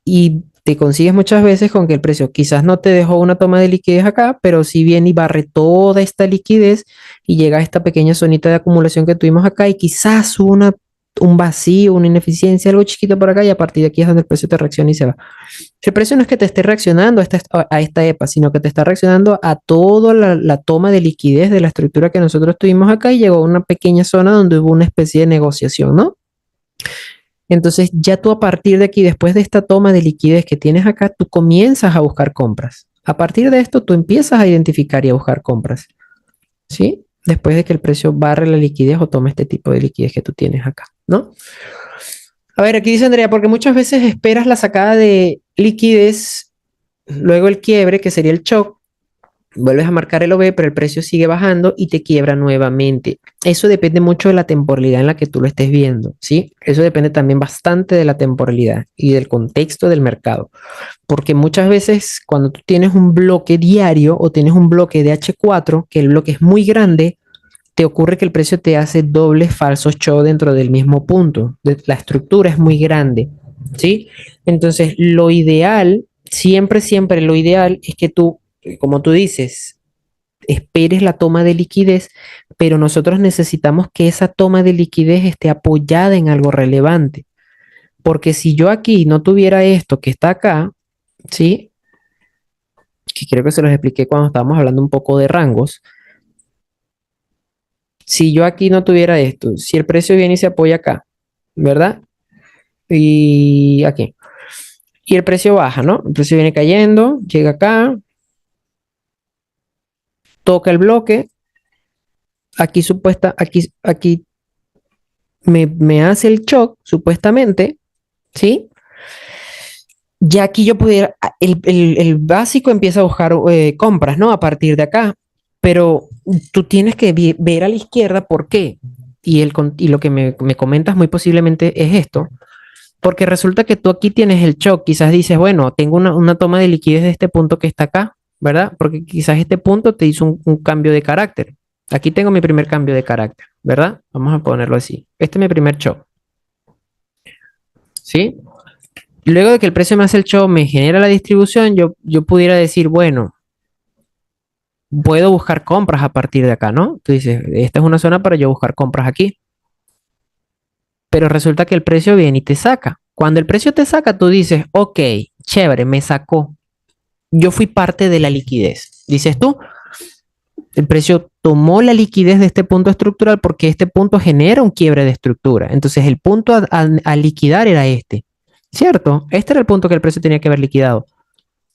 Y te consigues muchas veces con que el precio quizás no te dejó una toma de liquidez acá, pero si viene y barre toda esta liquidez y llega a esta pequeña zonita de acumulación que tuvimos acá y quizás una un vacío, una ineficiencia, algo chiquito por acá y a partir de aquí es donde el precio te reacciona y se va. El precio no es que te esté reaccionando a esta EPA, sino que te está reaccionando a toda la toma de liquidez de la estructura que nosotros tuvimos acá y llegó a una pequeña zona donde hubo una especie de negociación, ¿no? Entonces ya tú a partir de aquí, después de esta toma de liquidez que tienes acá, tú comienzas a buscar compras. A partir de esto, tú empiezas a identificar y a buscar compras, ¿sí? Después de que el precio barre la liquidez o tome este tipo de liquidez que tú tienes acá, ¿no? A ver, aquí dice Andrea, porque muchas veces esperas la sacada de liquidez, luego el quiebre, que sería el shock, vuelves a marcar el OB, pero el precio sigue bajando y te quiebra nuevamente. Eso depende mucho de la temporalidad en la que tú lo estés viendo, ¿sí? Eso depende también bastante de la temporalidad y del contexto del mercado. Porque muchas veces cuando tú tienes un bloque diario o tienes un bloque de H4, que el bloque es muy grande, te ocurre que el precio te hace dobles falsos show dentro del mismo punto. La estructura es muy grande, ¿sí? Entonces, lo ideal, siempre, siempre lo ideal es que tú, como tú dices, esperes la toma de liquidez, pero nosotros necesitamos que esa toma de liquidez esté apoyada en algo relevante. Porque si yo aquí no tuviera esto que está acá, ¿sí? Que creo que se los expliqué cuando estábamos hablando un poco de rangos. Si yo aquí no tuviera esto, si el precio viene y se apoya acá, ¿verdad? Y aquí. Y el precio baja, ¿no? El precio viene cayendo, llega acá, toca el bloque, aquí me hace el shock, supuestamente, ¿sí? Ya aquí yo pudiera, el básico empieza a buscar compras, ¿no? A partir de acá, pero tú tienes que ver a la izquierda por qué. Y lo que me comentas muy posiblemente es esto, porque resulta que tú aquí tienes el shock, quizás dices, bueno, tengo una toma de liquidez de este punto que está acá, ¿verdad? Porque quizás este punto te hizo un cambio de carácter. Aquí tengo mi primer cambio de carácter, ¿verdad? Vamos a ponerlo así. Este es mi primer shock, ¿sí? Luego de que el precio me hace el show, me genera la distribución, yo pudiera decir, bueno, puedo buscar compras a partir de acá, ¿no? Tú dices, esta es una zona para yo buscar compras aquí. Pero resulta que el precio viene y te saca. Cuando el precio te saca, tú dices, ok, chévere, me sacó. Yo fui parte de la liquidez. Dices tú, el precio tomó la liquidez de este punto estructural porque este punto genera un quiebre de estructura. Entonces el punto a liquidar era este. ¿Cierto? Este era el punto que el precio tenía que haber liquidado.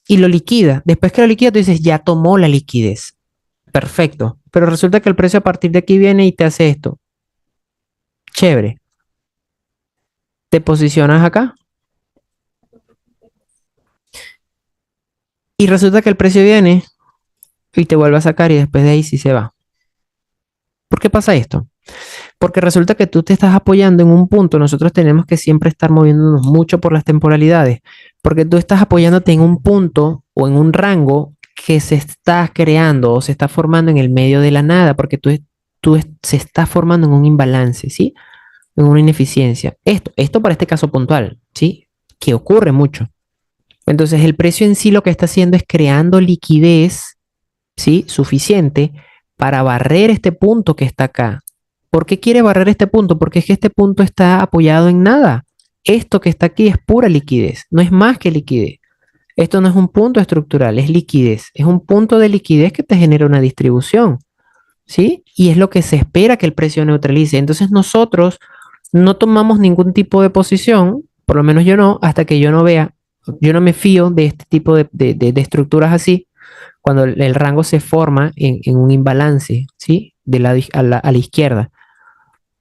Y lo liquida. Después que lo liquida, tú dices, ya tomó la liquidez. Perfecto. Pero resulta que el precio a partir de aquí viene y te hace esto. Chévere. Te posicionas acá. Y resulta que el precio viene y te vuelve a sacar y después de ahí sí se va. ¿Por qué pasa esto? Porque resulta que tú te estás apoyando en un punto, nosotros tenemos que siempre estar moviéndonos mucho por las temporalidades, porque tú estás apoyándote en un punto o en un rango que se está creando o se está formando en el medio de la nada, porque se está formando en un imbalance, ¿sí? En una ineficiencia. Esto para este caso puntual, ¿sí? Que ocurre mucho. Entonces el precio en sí lo que está haciendo es creando liquidez, ¿sí? Suficiente para barrer este punto que está acá. ¿Por qué quiere barrer este punto? Porque es que este punto está apoyado en nada. Esto que está aquí es pura liquidez, no es más que liquidez. Esto no es un punto estructural, es liquidez. Es un punto de liquidez que te genera una distribución, ¿sí? Y es lo que se espera que el precio neutralice. Entonces nosotros no tomamos ningún tipo de posición, por lo menos yo no, hasta que yo no vea, yo no me fío de este tipo de estructuras así, cuando el rango se forma en un imbalance, ¿sí? A la izquierda.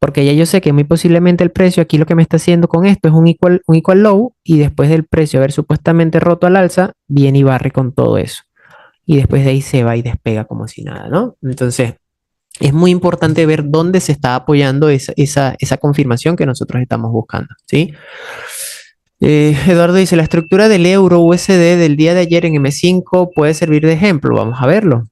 Porque ya yo sé que muy posiblemente el precio aquí lo que me está haciendo con esto es un equal low y después del precio haber supuestamente roto al alza, viene y barre con todo eso. Y después de ahí se va y despega como si nada, ¿no? Entonces, es muy importante ver dónde se está apoyando esa confirmación que nosotros estamos buscando, ¿sí? Eduardo dice, la estructura del euro USD del día de ayer en M5 puede servir de ejemplo. Vamos a verlo.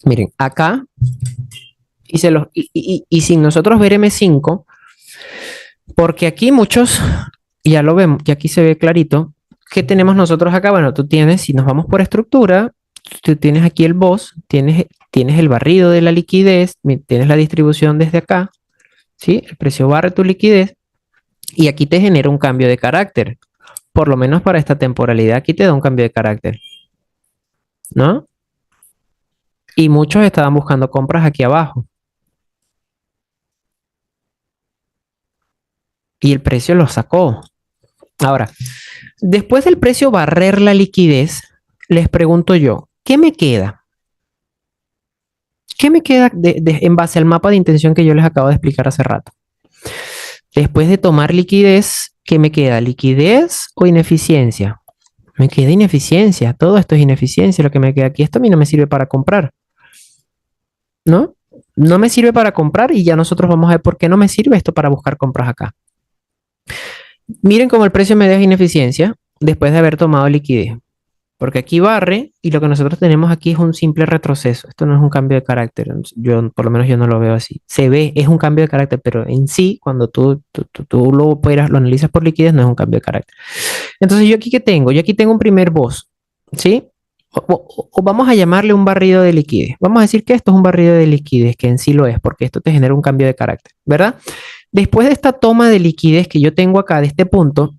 Miren, acá, y sin nosotros ver M5, porque aquí muchos, ya lo vemos, y aquí se ve clarito, ¿qué tenemos nosotros acá? Bueno, tú tienes, si nos vamos por estructura, tú tienes aquí el BOS, tienes el barrido de la liquidez, tienes la distribución desde acá, ¿sí? El precio barre tu liquidez y aquí te genera un cambio de carácter. Por lo menos para esta temporalidad, aquí te da un cambio de carácter, ¿no? Y muchos estaban buscando compras aquí abajo. Y el precio lo sacó. Ahora, después del precio barrer la liquidez, les pregunto yo, ¿qué me queda? ¿Qué me queda en base al mapa de intención que yo les acabo de explicar hace rato? Después de tomar liquidez, ¿qué me queda? ¿Liquidez o ineficiencia? Me queda ineficiencia. Todo esto es ineficiencia. Lo que me queda aquí, esto a mí no me sirve para comprar, ¿no? No me sirve para comprar y ya nosotros vamos a ver por qué no me sirve esto para buscar compras acá. Miren cómo el precio me deja ineficiencia después de haber tomado liquidez. Porque aquí barre y lo que nosotros tenemos aquí es un simple retroceso. Esto no es un cambio de carácter. Yo, por lo menos yo no lo veo así. Se ve, es un cambio de carácter, pero en sí, cuando tú lo analizas por liquidez, no es un cambio de carácter. Entonces, ¿yo aquí qué tengo? Yo aquí tengo un primer boss, ¿sí? O vamos a llamarle un barrido de liquidez. Vamos a decir que esto es un barrido de liquidez, que en sí lo es, porque esto te genera un cambio de carácter, ¿verdad? Después de esta toma de liquidez que yo tengo acá, de este punto,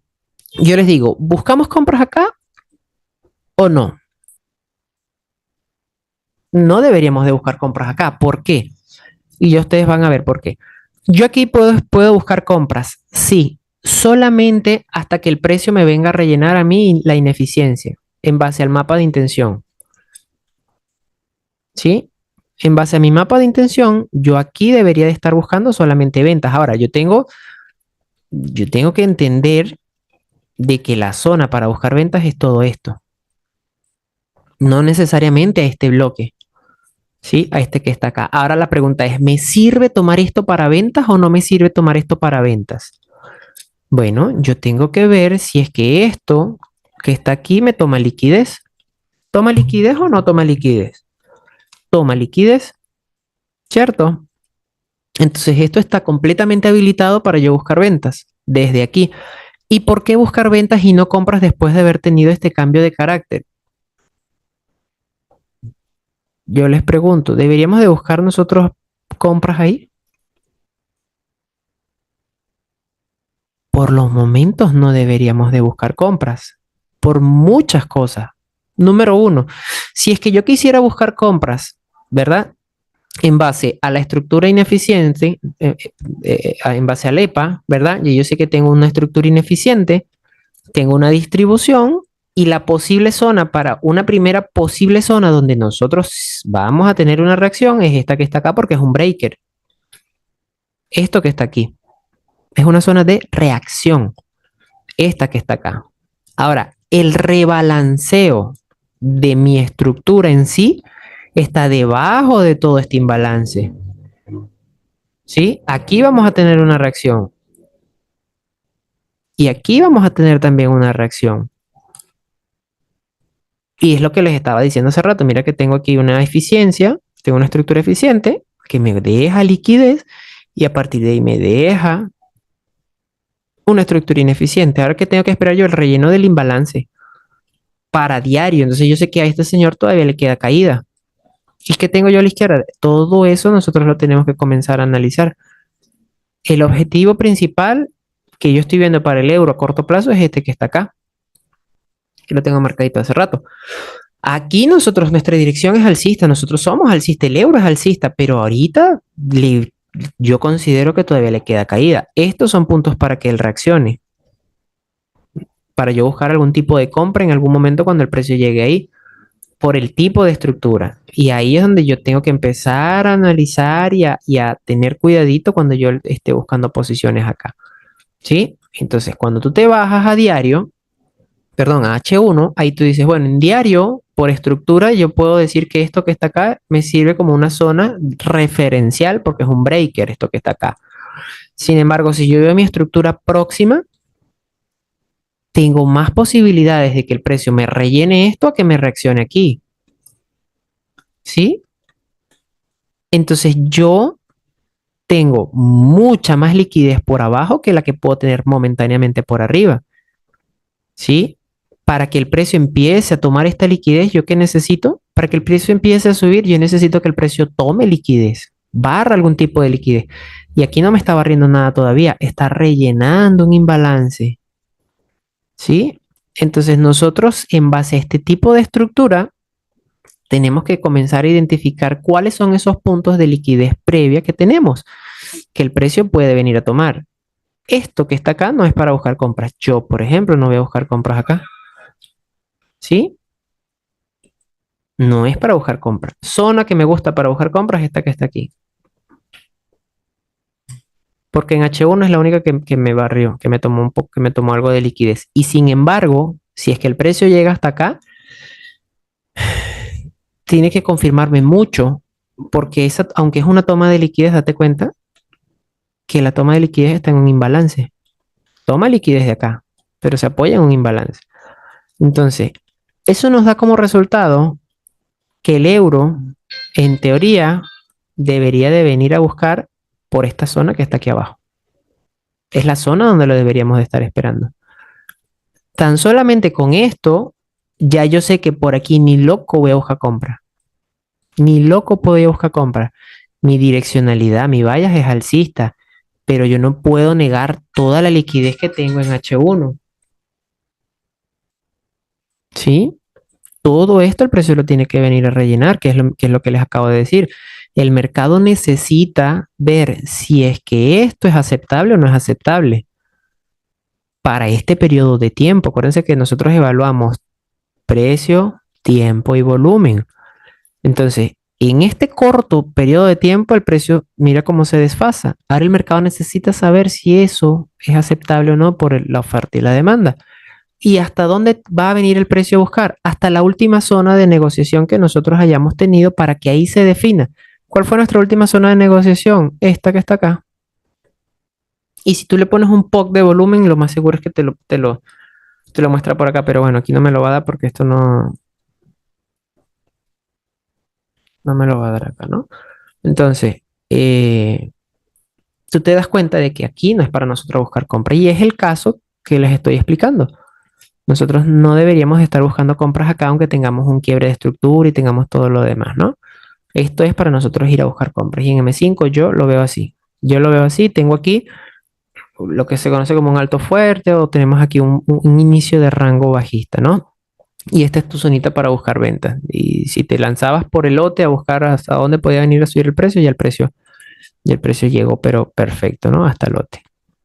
yo les digo, ¿buscamos compras acá o no? No deberíamos de buscar compras acá. ¿Por qué? Y ya ustedes van a ver por qué. Yo aquí puedo buscar compras, sí, solamente hasta que el precio me venga a rellenar a mí la ineficiencia en base al mapa de intención. ¿Sí? En base a mi mapa de intención, yo aquí debería de estar buscando solamente ventas. Ahora, yo tengo que entender de que la zona para buscar ventas es todo esto. No necesariamente a este bloque. ¿Sí? A este que está acá. Ahora la pregunta es, ¿me sirve tomar esto para ventas o no me sirve tomar esto para ventas? Bueno, yo tengo que ver si es que esto que está aquí me toma liquidez. ¿Toma liquidez o no toma liquidez? Toma liquidez, ¿cierto? Entonces esto está completamente habilitado para yo buscar ventas desde aquí. ¿Y por qué buscar ventas y no compras después de haber tenido este cambio de carácter? Yo les pregunto, ¿deberíamos de buscar nosotros compras ahí? Por los momentos no deberíamos de buscar compras, por muchas cosas. Número uno, si es que yo quisiera buscar compras, ¿verdad? En base a la estructura ineficiente, en base al EPA, ¿verdad? Y yo sé que tengo una estructura ineficiente, tengo una distribución y la posible zona para una primera posible zona donde nosotros vamos a tener una reacción es esta que está acá porque es un breaker. Esto que está aquí es una zona de reacción. Esta que está acá. Ahora, el rebalanceo de mi estructura en sí está debajo de todo este imbalance. ¿Sí? Aquí vamos a tener una reacción. Y aquí vamos a tener también una reacción. Y es lo que les estaba diciendo hace rato. Mira que tengo aquí una eficiencia, tengo una estructura eficiente que me deja liquidez y a partir de ahí me deja una estructura ineficiente. Ahora que tengo que esperar yo el relleno del imbalance para diario. Entonces yo sé que a este señor todavía le queda caída. ¿Y qué tengo yo a la izquierda? Todo eso nosotros lo tenemos que comenzar a analizar. El objetivo principal que yo estoy viendo para el euro a corto plazo es este que está acá, que lo tengo marcadito hace rato. Aquí nosotros, nuestra dirección es alcista, nosotros somos alcista, el euro es alcista, pero ahorita yo considero que todavía le queda caída. Estos son puntos para que él reaccione, para yo buscar algún tipo de compra en algún momento cuando el precio llegue ahí, por el tipo de estructura. Y ahí es donde yo tengo que empezar a analizar y a tener cuidadito cuando yo esté buscando posiciones acá. ¿Sí? Entonces, cuando tú te bajas a diario, perdón, a H1, ahí tú dices, bueno, en diario, por estructura, yo puedo decir que esto que está acá me sirve como una zona referencial porque es un breaker esto que está acá. Sin embargo, si yo veo mi estructura próxima, tengo más posibilidades de que el precio me rellene esto a que me reaccione aquí. ¿Sí? Entonces yo tengo mucha más liquidez por abajo que la que puedo tener momentáneamente por arriba. ¿Sí? para que el precio empiece a tomar esta liquidez, ¿yo qué necesito? Para que el precio empiece a subir, yo necesito que el precio tome liquidez, barra algún tipo de liquidez. Y aquí no me está barriendo nada todavía, está rellenando un imbalance. ¿Sí? Entonces nosotros, en base a este tipo de estructura, tenemos que comenzar a identificar cuáles son esos puntos de liquidez previa que tenemos, que el precio puede venir a tomar. Esto que está acá no es para buscar compras. Yo, por ejemplo, no voy a buscar compras acá. ¿Sí? No es para buscar compras. Zona que me gusta para buscar compras es esta que está aquí. Porque en H1 es la única que me barrió, que me tomó un poco, que me tomó algo de liquidez. Y sin embargo, si es que el precio llega hasta acá, tiene que confirmarme mucho, porque esa, aunque es una toma de liquidez, date cuenta que la toma de liquidez está en un imbalance. Toma liquidez de acá, pero se apoya en un imbalance. Entonces, eso nos da como resultado que el euro, en teoría, debería de venir a buscar por esta zona que está aquí abajo. Es la zona donde lo deberíamos de estar esperando. Tan solamente con esto, ya yo sé que por aquí ni loco voy a buscar compra. Ni loco podía buscar compra. Mi direccionalidad, mi bias es alcista, pero yo no puedo negar toda la liquidez que tengo en H1. ¿Sí? Todo esto el precio lo tiene que venir a rellenar, que es lo que les acabo de decir. El mercado necesita ver si es que esto es aceptable o no es aceptable para este periodo de tiempo. Acuérdense que nosotros evaluamos precio, tiempo y volumen. Entonces, en este corto periodo de tiempo, el precio, mira cómo se desfasa. Ahora el mercado necesita saber si eso es aceptable o no por la oferta y la demanda. ¿Y hasta dónde va a venir el precio a buscar? Hasta la última zona de negociación que nosotros hayamos tenido para que ahí se defina. ¿Cuál fue nuestra última zona de negociación? Esta que está acá. Y si tú le pones un POC de volumen, lo más seguro es que te lo muestra por acá. Pero bueno, aquí no me lo va a dar porque esto no me lo va a dar acá, ¿no? Entonces, eh, tú te das cuenta de que aquí no es para nosotros buscar compra. Y es el caso que les estoy explicando. Nosotros no deberíamos estar buscando compras acá aunque tengamos un quiebre de estructura y tengamos todo lo demás, ¿no? Esto es para nosotros ir a buscar compras. Y en M5 yo lo veo así. Yo lo veo así. Tengo aquí lo que se conoce como un alto fuerte o tenemos aquí un inicio de rango bajista, ¿no? Y esta es tu zonita para buscar ventas. Y si te lanzabas por el lote a buscar hasta dónde podía venir a subir el precio, y el precio llegó, pero perfecto, ¿no? Hasta el lote.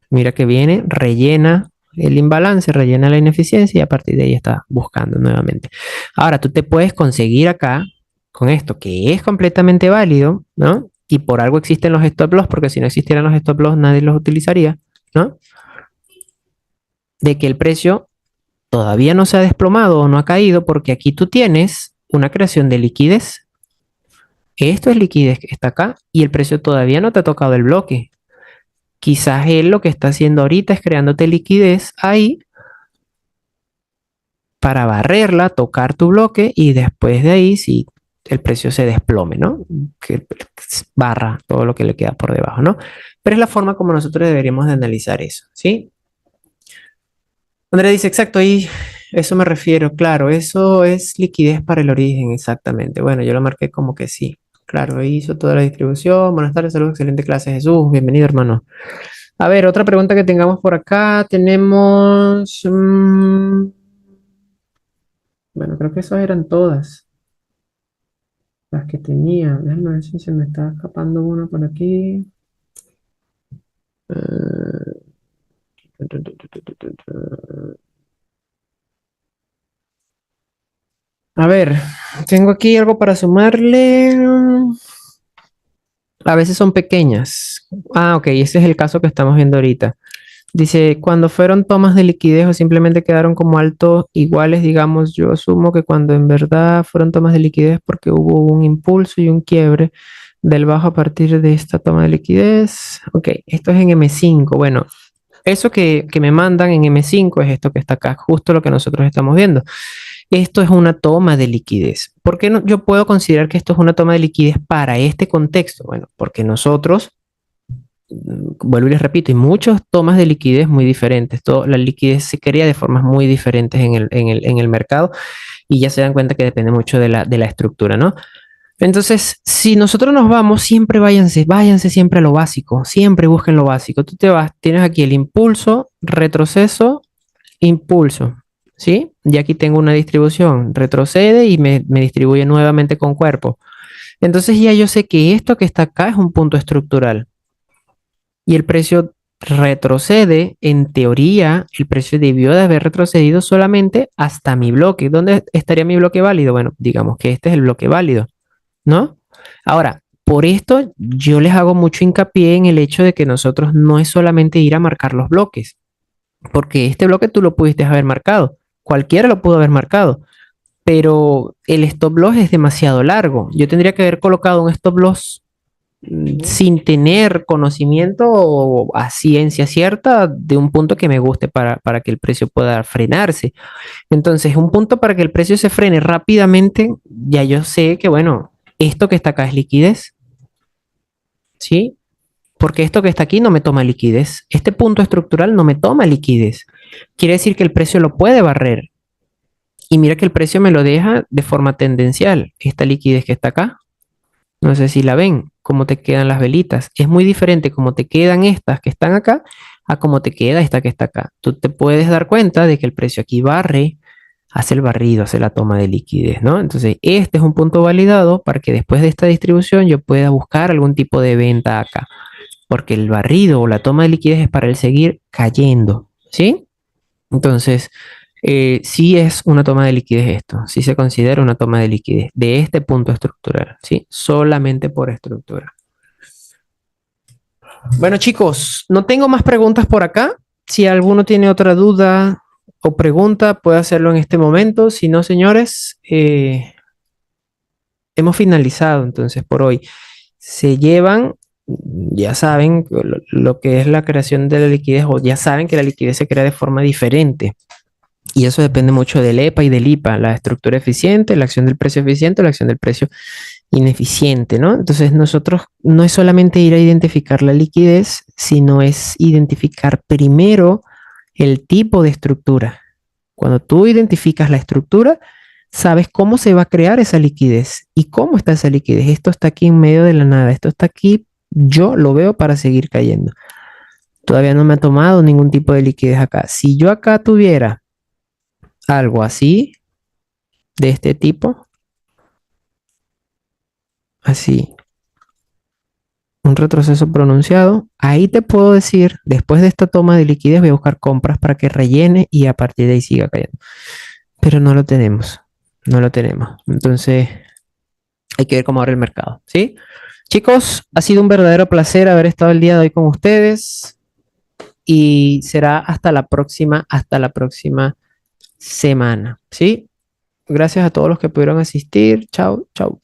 Mira que viene, rellena el imbalance, rellena la ineficiencia y a partir de ahí está buscando nuevamente. Ahora, tú te puedes conseguir acá con esto, que es completamente válido, ¿no? Y por algo existen los stop loss, porque si no existieran los stop loss, nadie los utilizaría, ¿no? De que el precio todavía no se ha desplomado o no ha caído, porque aquí tú tienes una creación de liquidez. Esto es liquidez que está acá y el precio todavía no te ha tocado el bloque. Quizás él lo que está haciendo ahorita es creándote liquidez ahí para barrerla, tocar tu bloque y después de ahí si el precio se desplome, ¿no? Que barra todo lo que le queda por debajo, ¿no? Pero es la forma como nosotros deberíamos de analizar eso, ¿sí? Andrea dice, exacto, ahí eso me refiero, claro, eso es liquidez para el origen, exactamente. Bueno, yo lo marqué como que sí. Claro, ahí hizo toda la distribución. Buenas tardes, saludos, excelente clase, Jesús. Bienvenido, hermano. A ver, otra pregunta que tengamos por acá. Tenemos. Bueno, creo que esas eran todas las que tenía. Déjame ver si se me está escapando una por aquí. Eh, A ver, tengo aquí algo para sumarle. A veces son pequeñas. Ah, ok, ese es el caso que estamos viendo ahorita. Dice, cuando fueron tomas de liquidez o simplemente quedaron como altos iguales, digamos, yo asumo que cuando en verdad fueron tomas de liquidez porque hubo un impulso y un quiebre del bajo a partir de esta toma de liquidez. Ok, esto es en M5. Bueno, eso que me mandan en M5 es esto que está acá, justo lo que nosotros estamos viendo. Esto es una toma de liquidez. ¿Por qué no, yo puedo considerar que esto es una toma de liquidez para este contexto? Bueno, porque nosotros vuelvo y les repito, y muchas tomas de liquidez muy diferentes. La liquidez se crea de formas muy diferentes en el mercado y ya se dan cuenta que depende mucho de la estructura, ¿no? Entonces, si nosotros nos vamos, siempre váyanse siempre a lo básico, siempre busquen lo básico. Tú te vas, tienes aquí el impulso, retroceso, impulso, ¿sí? Y aquí tengo una distribución, retrocede y me distribuye nuevamente con cuerpo. Entonces ya yo sé que esto que está acá es un punto estructural y el precio retrocede, en teoría, el precio debió de haber retrocedido solamente hasta mi bloque. ¿Dónde estaría mi bloque válido? Bueno, digamos que este es el bloque válido, ¿no? Ahora, por esto yo les hago mucho hincapié en el hecho de que nosotros no es solamente ir a marcar los bloques, porque este bloque tú lo pudiste haber marcado, cualquiera lo pudo haber marcado, pero el stop loss es demasiado largo. Yo tendría que haber colocado un stop loss sin tener conocimiento a ciencia cierta de un punto que me guste para que el precio pueda frenarse. Entonces, un punto para que el precio se frene rápidamente, ya yo sé que, bueno, esto que está acá es liquidez, ¿sí? Porque esto que está aquí no me toma liquidez. Este punto estructural no me toma liquidez. Quiere decir que el precio lo puede barrer. Y mira que el precio me lo deja de forma tendencial. Esta liquidez que está acá, no sé si la ven, cómo te quedan las velitas. Es muy diferente cómo te quedan estas que están acá a cómo te queda esta que está acá. Tú te puedes dar cuenta de que el precio aquí barre, hace el barrido, hace la toma de liquidez, ¿no? Entonces, este es un punto validado para que después de esta distribución yo pueda buscar algún tipo de venta acá, porque el barrido o la toma de liquidez es para el seguir cayendo, ¿sí? Entonces, sí es una toma de liquidez esto, sí se considera una toma de liquidez de este punto estructural, ¿sí? Solamente por estructura. Bueno, chicos, no tengo más preguntas por acá. Si alguno tiene otra duda o pregunta, puede hacerlo en este momento. Si no, señores, hemos finalizado entonces por hoy. Se llevan, ya saben lo que es la creación de la liquidez, o ya saben que la liquidez se crea de forma diferente. Y eso depende mucho del EPA y del IPA, la estructura eficiente, la acción del precio eficiente, la acción del precio ineficiente, ¿no? Entonces nosotros no es solamente ir a identificar la liquidez, sino es identificar primero el tipo de estructura. Cuando tú identificas la estructura, sabes cómo se va a crear esa liquidez y cómo está esa liquidez. Esto está aquí en medio de la nada, esto está aquí, yo lo veo para seguir cayendo. Todavía no me ha tomado ningún tipo de liquidez acá. Si yo acá tuviera algo así, de este tipo, así, un retroceso pronunciado, ahí te puedo decir, después de esta toma de liquidez voy a buscar compras para que rellene y a partir de ahí siga cayendo. Pero no lo tenemos, no lo tenemos. Entonces hay que ver cómo abre el mercado, ¿sí? Chicos, ha sido un verdadero placer haber estado el día de hoy con ustedes y será hasta la próxima semana, ¿sí? Gracias a todos los que pudieron asistir. Chao, chao.